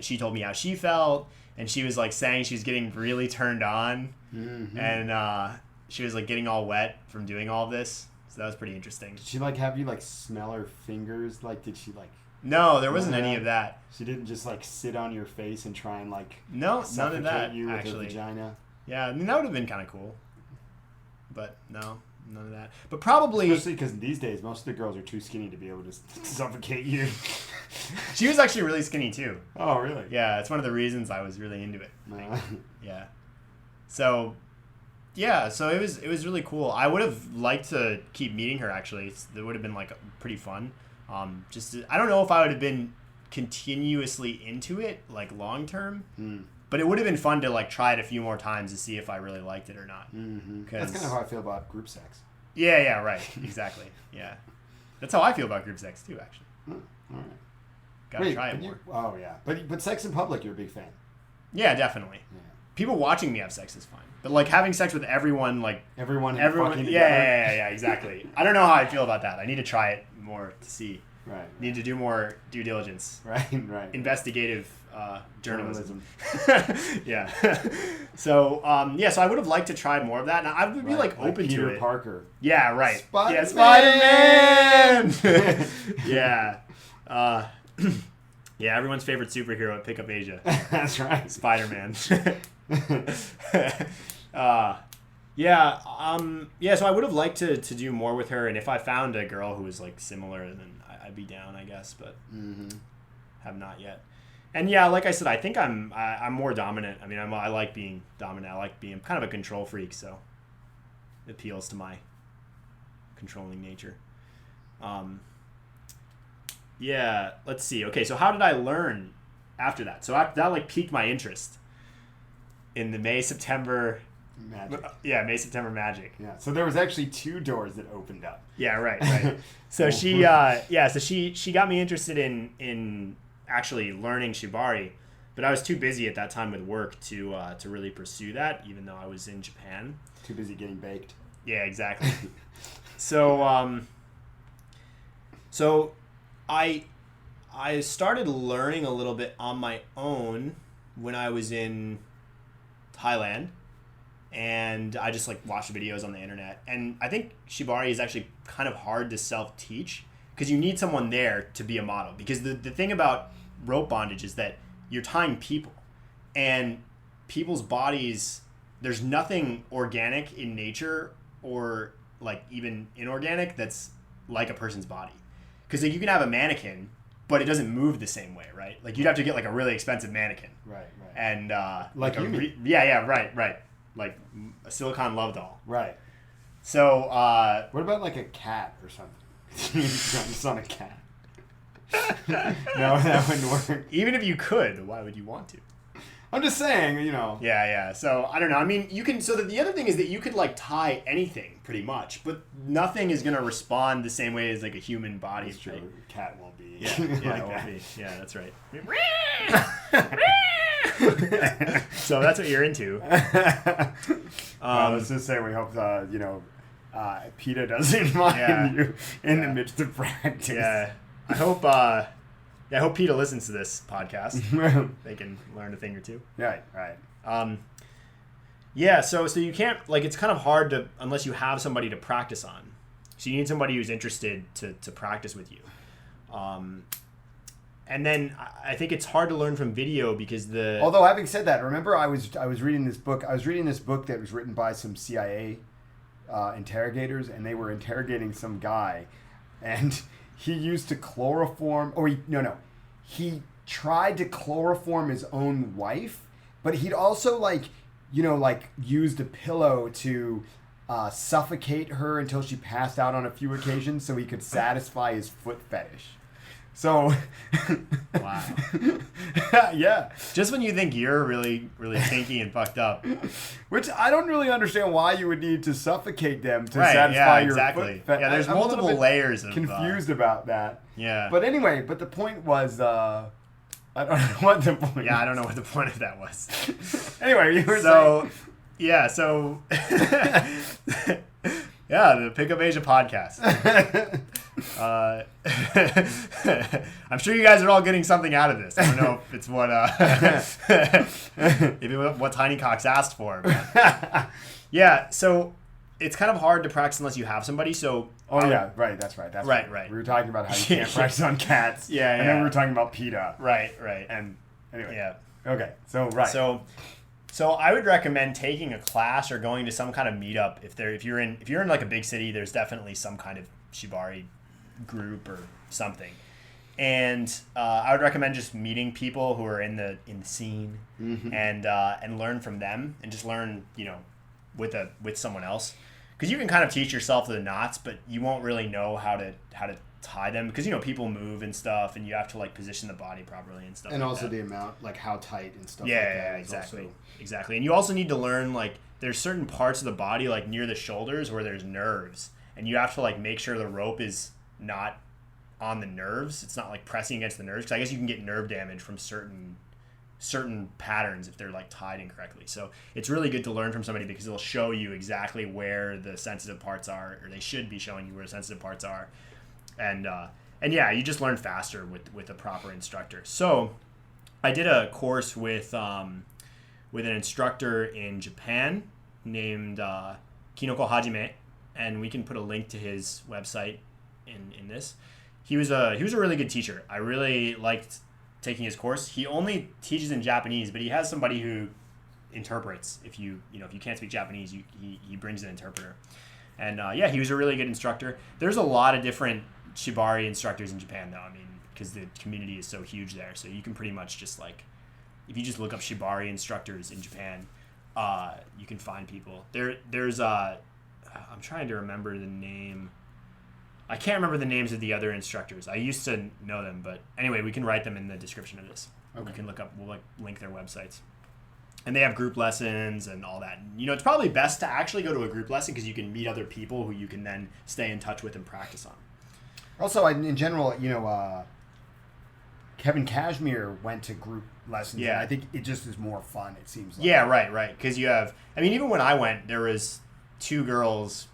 S4: She told me how she felt, and she was like saying she was getting really turned on, and she was like getting all wet from doing all of this. So that was pretty interesting.
S5: Did she like have you like smell her fingers? Like, did she like?
S4: No, there wasn't any of that.
S5: She didn't just like sit on your face and try and like
S4: none of
S5: suffocate
S4: that
S5: you with
S4: actually.
S5: her vagina.
S4: Yeah, I mean that would have been kind of cool, but no, none of that. But probably
S5: especially because these days most of the girls are too skinny to be able to suffocate you.
S4: She was actually really skinny too.
S5: Oh, really?
S4: Yeah, it's one of the reasons I was really into it. Yeah. So it was really cool. I would have liked to keep meeting her actually. It would have been like pretty fun. I don't know if I would have been continuously into it like long term, but it would have been fun to like try it a few more times to see if I really liked it or not.
S5: That's kind of how I feel about group sex.
S4: Yeah, right, exactly. Yeah, that's how I feel about group sex too, actually.
S5: All right.
S4: Gotta try it more.
S5: Oh yeah, but sex in public, you're a big fan.
S4: Yeah, definitely. Yeah. People watching me have sex is fine, but like having sex with everyone,
S5: everyone,
S4: yeah, exactly. I don't know how I feel about that. I need to try it more to see.
S5: Right.
S4: Need to do more due diligence.
S5: Right.
S4: Investigative journalism. Yeah. So so I would have liked to try more of that, and I would be like open
S5: Peter
S4: to it.
S5: Parker.
S4: Yeah. Right.
S5: Spider-Man!
S4: Yeah. Spider-Man. Yeah. Yeah. Everyone's favorite superhero at Pickup Asia.
S5: That's right.
S4: Spider-Man. So I would have liked to do more with her, and if I found a girl who was like similar, then I'd be down, I guess, but have not yet. And yeah, like I said, I think I'm more dominant. I mean, I like being dominant. I like being kind of a control freak, so it appeals to my controlling nature. Yeah, let's see. Okay, so how did I learn after that? So that like piqued my interest in the May-September
S5: magic.
S4: May-September magic.
S5: Yeah. So there was actually 2 doors that opened up.
S4: Yeah, right. So she got me interested in actually learning shibari, but I was too busy at that time with work to really pursue that, even though I was in Japan.
S5: Too busy getting baked.
S4: Yeah, exactly. So I started learning a little bit on my own when I was in Thailand, and I just like watched videos on the internet. And I think shibari is actually kind of hard to self-teach because you need someone there to be a model. Because the thing about rope bondage is that you're tying people, and people's bodies, there's nothing organic in nature or like even inorganic that's like a person's body. Because like, you can have a mannequin, but it doesn't move the same way, right? Like you'd have to get like a really expensive mannequin.
S5: Right.
S4: And
S5: like you mean.
S4: Right. Like a silicone love doll.
S5: Right.
S4: So
S5: what about like a cat or something? It's not a cat. No, that wouldn't work.
S4: Even if you could, why would you want to?
S5: I'm just saying,
S4: Yeah. So I don't know. I mean, you can. So the other thing is that you could like tie anything pretty much, but nothing is gonna respond the same way as like a human body.
S5: It's true. Cat won't be.
S4: Yeah,
S5: like
S4: it won't
S5: that.
S4: be. Yeah, that's right. So that's what you're into.
S5: Well, let's just say we hope PETA doesn't mind you in the midst of practice.
S4: Yeah, I hope PETA listens to this podcast. They can learn a thing or two.
S5: Right.
S4: Yeah, so you can't, like, it's kind of hard to, unless you have somebody to practice on. So you need somebody who's interested to practice with you. And then I think it's hard to learn from video because
S5: Although having said that, remember I was reading this book. I was reading this book that was written by some CIA interrogators, and they were interrogating some guy, and he used to chloroform. He tried to chloroform his own wife, but he'd also used a pillow to suffocate her until she passed out on a few occasions, so he could satisfy his foot fetish. So,
S4: wow.
S5: Yeah.
S4: Just when you think you're really, really kinky and fucked up.
S5: Which I don't really understand why you would need to suffocate them to satisfy your
S4: exactly.
S5: foot.
S4: Yeah, there's
S5: I'm
S4: multiple layers of
S5: confused about that.
S4: Yeah.
S5: But anyway, the point was, I don't know what the point.
S4: Yeah, I don't know what the point of that was.
S5: Anyway, you were
S4: saying. Yeah, so yeah, the Pick Up Asia podcast. I'm sure you guys are all getting something out of this. I don't know if it's what Tiny Cox asked for. But yeah, so it's kind of hard to practice unless you have somebody. So
S5: right, that's right.
S4: Right.
S5: We were talking about how you can't practice on cats.
S4: Yeah,
S5: and then we were talking about PETA.
S4: Right.
S5: And anyway.
S4: Yeah.
S5: Okay. So right.
S4: So I would recommend taking a class or going to some kind of meetup. If you're in like a big city, there's definitely some kind of shibari group or something. And I would recommend just meeting people who are in the scene,
S1: Mm-hmm.
S4: and learn from them, and just learn with someone else, because you can kind of teach yourself the knots, but you won't really know how to tie them, because people move and stuff, and you have to like position the body properly and stuff.
S5: And
S4: like
S5: also
S4: that.
S5: the amount, like how tight and stuff.
S4: Yeah,
S5: like that
S4: yeah,
S5: is
S4: exactly. And you also need to learn, like, there's certain parts of the body, like near the shoulders, where there's nerves, and you have to like make sure the rope is not on the nerves. It's not like pressing against the nerves, because I guess you can get nerve damage from certain patterns if they're like tied incorrectly. So it's really good to learn from somebody, because it'll show you exactly where the sensitive parts are, or they should be showing you where the sensitive parts are. And yeah, you just learn faster with a proper instructor. So I did a course with an instructor in Japan named Kinoko Hajime, and we can put a link to his website in this. He was a really good teacher. I really liked taking his course. He only teaches in Japanese, but he has somebody who interprets. If you can't speak Japanese, he brings an interpreter. And yeah, he was a really good instructor. There's a lot of different shibari instructors in Japan, though. I mean, because the community is so huge there, so you can pretty much just like, if you just look up shibari instructors in Japan, you can find people. There's I'm trying to remember the name. I can't remember the names of the other instructors. I used to know them, but anyway, we can write them in the description of this. Okay. You can look up. We'll link their websites. And they have group lessons and all that. It's probably best to actually go to a group lesson, because you can meet other people who you can then stay in touch with and practice on.
S5: Also, in general, Kevin Cashmere went to group lessons.
S4: Yeah.
S5: And I think it just is more fun, it seems like.
S4: Yeah, right. Because even when I went, there was 2 girls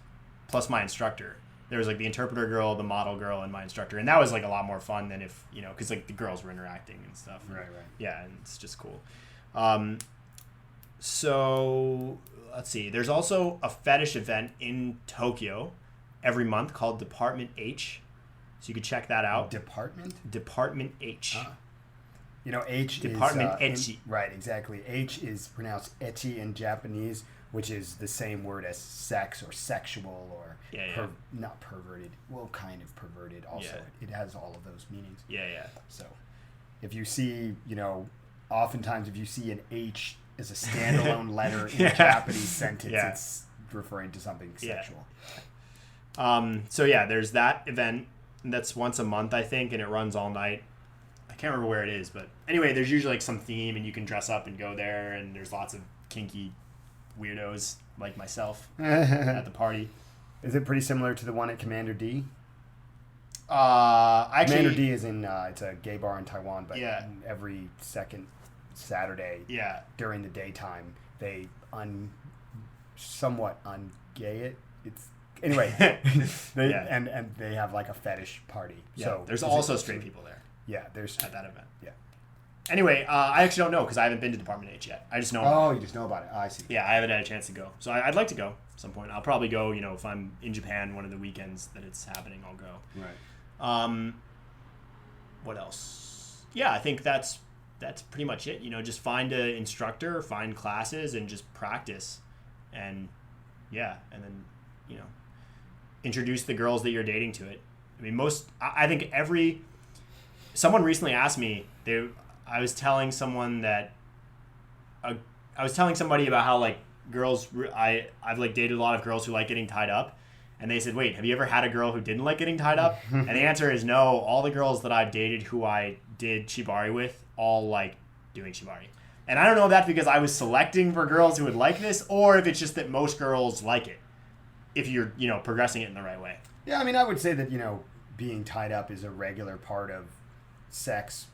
S4: plus my instructor. There was like the interpreter girl, the model girl, and my instructor. And that was like a lot more fun than if, because like the girls were interacting and stuff.
S5: Right.
S4: Yeah, and it's just cool. So let's see. There's also a fetish event in Tokyo every month called Department H. So you could check that out.
S5: Department
S4: H.
S5: H
S4: Department
S5: is...
S4: Echi.
S5: Right, exactly. H is pronounced eti in Japanese, which is the same word as sex or sexual or not perverted. Well, kind of perverted also. Yeah. It has all of those meanings.
S4: Yeah.
S5: So if you see, oftentimes if you see an H as a standalone letter in a Japanese sentence, it's referring to something sexual.
S4: So yeah, there's that event. That's once a month, I think, and it runs all night. I can't remember where it is, but anyway, there's usually like some theme, and you can dress up and go there, and there's lots of kinky weirdos like myself at the party.
S5: Is it pretty similar to the one at Commander D?
S4: Actually,
S5: Commander D is in it's a gay bar in Taiwan, but
S4: Yeah.
S5: every second Saturday
S4: yeah,
S5: during the daytime they somewhat ungay it. It's anyway. They
S4: Yeah.
S5: and they have like a fetish party.
S4: yeah.
S5: So
S4: There's
S5: is
S4: also
S5: it-
S4: straight people there
S5: Yeah, there's
S4: at that event.
S5: yeah.
S4: Anyway, I actually don't know because I haven't been to Department H yet. I just know. about it.
S5: Oh, you just know about it. Oh, I see.
S4: Yeah, I haven't had a chance to go, so I'd like to go at some point. I'll probably go. If I'm in Japan one of the weekends that it's happening, I'll go.
S5: Right.
S4: What else? Yeah, I think that's pretty much it. Just find an instructor, find classes, and just practice, and and then introduce the girls that you're dating to it. I mean, I think someone recently asked me. I was telling someone that I was telling somebody about how like girls. I've like dated a lot of girls who like getting tied up. And they said, wait, have you ever had a girl who didn't like getting tied up? And the answer is no. All the girls that I've dated who I did shibari with all like doing shibari. And I don't know if that's because I was selecting for girls who would like this or if it's just that most girls like it if you're, progressing it in the right way.
S5: Yeah, I mean, I would say that, being tied up is a regular part of sex.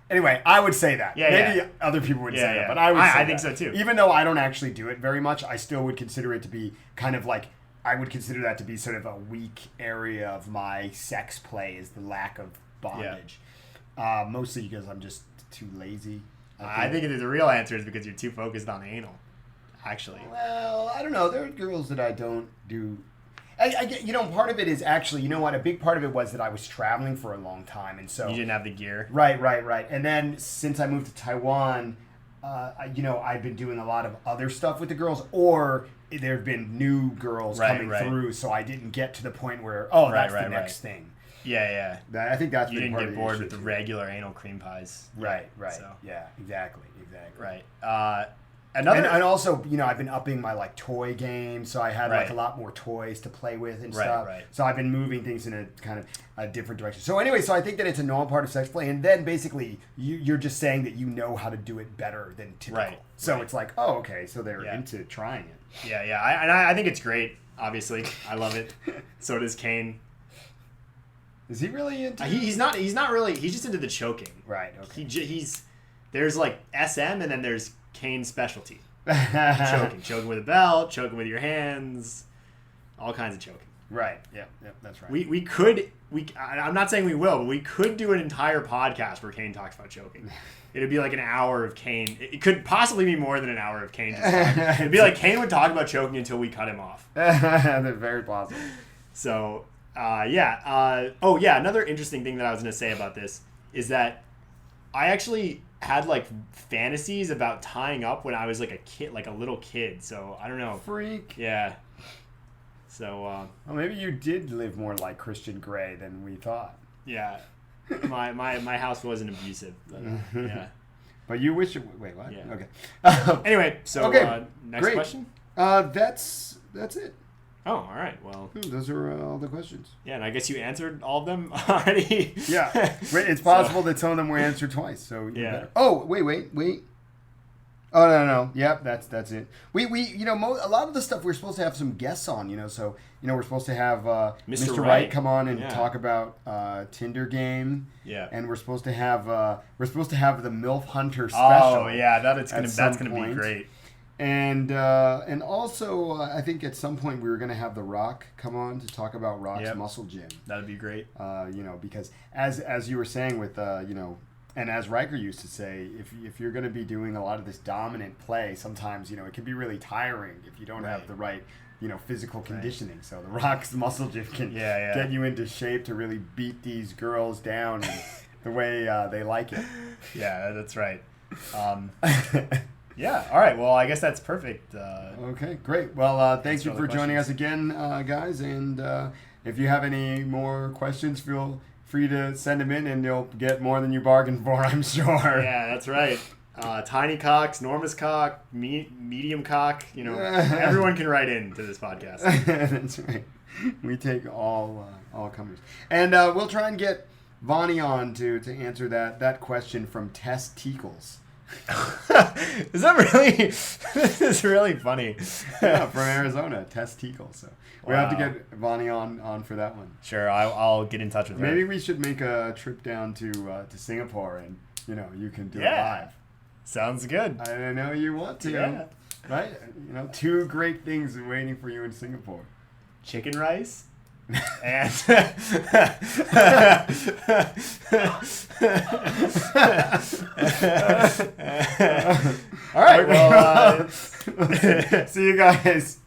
S5: Anyway, I would say that.
S4: Yeah,
S5: Maybe
S4: yeah.
S5: other people would say
S4: Yeah,
S5: that,
S4: yeah.
S5: but I would say
S4: I think
S5: that.
S4: so, too.
S5: Even though I don't actually do it very much, I still would consider it to be kind of like, I would consider that to be sort of a weak area of my sex play is the lack of bondage. Mostly because I'm just too lazy.
S4: I think the real answer is because you're too focused on anal, actually.
S5: Well, I don't know. There are girls that I don't do. I get, part of it is actually, a big part of it was that I was traveling for a long time, and so
S4: You didn't have the gear.
S5: Right. And then since I moved to Taiwan, I've been doing a lot of other stuff with the girls, or there have been new girls coming through, so I didn't get to the point where that's the next thing.
S4: Yeah.
S5: I think that's
S4: You
S5: been
S4: didn't
S5: part
S4: get
S5: of
S4: bored
S5: issue
S4: with the
S5: too.
S4: regular anal cream pies.
S5: Right.
S4: So.
S5: Yeah, exactly.
S4: Right.
S5: And also, I've been upping my like toy game, so I had like a lot more toys to play with and stuff.
S4: Right.
S5: So I've been moving things in a kind of a different direction. So anyway, so I think that it's a normal part of sex play, and then basically you're just saying that you know how to do it better than typical.
S4: Right.
S5: So it's like, oh, okay, so they're into trying it.
S4: Yeah. I think it's great. Obviously, I love it. So does Kane.
S5: Is he really into?
S4: He's not really. He's just into the choking.
S5: Right. Okay.
S4: There's like SM, and then there's Kane's specialty. Choking with a belt, choking with your hands, all kinds of choking.
S5: Right. Yeah. That's right.
S4: We could I'm not saying we will, but we could do an entire podcast where Kane talks about choking. It'd be like an hour of Kane. It could possibly be more than an hour of Kane. Just talking. It'd be like Kane would talk about choking until we cut him off.
S5: They're very possible.
S4: So, another interesting thing that I was going to say about this is that I actually had like fantasies about tying up when I was like a kid, like a little kid. So I don't know.
S5: Freak.
S4: Yeah. So.
S5: Well, maybe you did live more like Christian Grey than we thought.
S4: Yeah. My house wasn't abusive. But, yeah.
S5: But you wish it. Wait, what?
S4: Yeah.
S5: Okay.
S4: Anyway, so
S5: Okay,
S4: next
S5: great.
S4: question.
S5: That's it.
S4: Oh, all right. Well,
S5: Those are all the questions.
S4: yeah, and I guess you answered all of them already.
S5: Yeah. It's possible that some of them were answered twice. So you
S4: Yeah.
S5: better. Oh, wait. Oh no. Yep, that's it. We a lot of the stuff we're supposed to have some guests on. So we're supposed to have Mr. Wright come on and talk about Tinder game.
S4: Yeah.
S5: And we're supposed to have the MILF Hunter special.
S4: Oh yeah, that's
S5: at
S4: gonna
S5: some
S4: be
S5: point.
S4: great.
S5: And also, I think at some point we were going to have The Rock come on to talk about Rock's muscle gym.
S4: That'd be great.
S5: Because as you were saying with, and as Riker used to say, if you're going to be doing a lot of this dominant play, sometimes, it can be really tiring if you don't have the right, physical conditioning. So The Rock's muscle gym can get you into shape to really beat these girls down the way they like it.
S4: Yeah, that's right. Yeah, all right. Well, I guess that's perfect.
S5: Okay, great. Well, thank you
S4: for
S5: for
S4: the
S5: joining us
S4: questions.
S5: again, guys. And if you have any more questions, feel free to send them in, and you'll get more than you bargained for, I'm sure.
S4: Yeah, that's right. Tiny cocks, enormous cock, medium cock. Everyone can write in to this podcast.
S5: That's right. We take all comers. And we'll try and get Vonnie on to answer that question from Tess Teakles.
S4: Is that really? This is really funny.
S5: Yeah, from Arizona, Tess Teakles. So we have to
S4: Wow.
S5: get Vonnie on for that one.
S4: Sure, I'll get in touch with her.
S5: Maybe we should make a trip down to Singapore, and you can do it
S4: Yeah.
S5: live.
S4: Sounds good.
S5: I know you want to,
S4: Yeah.
S5: right? 2 great things are waiting for you in Singapore.
S4: Chicken rice. And all right. Well,
S5: See you guys.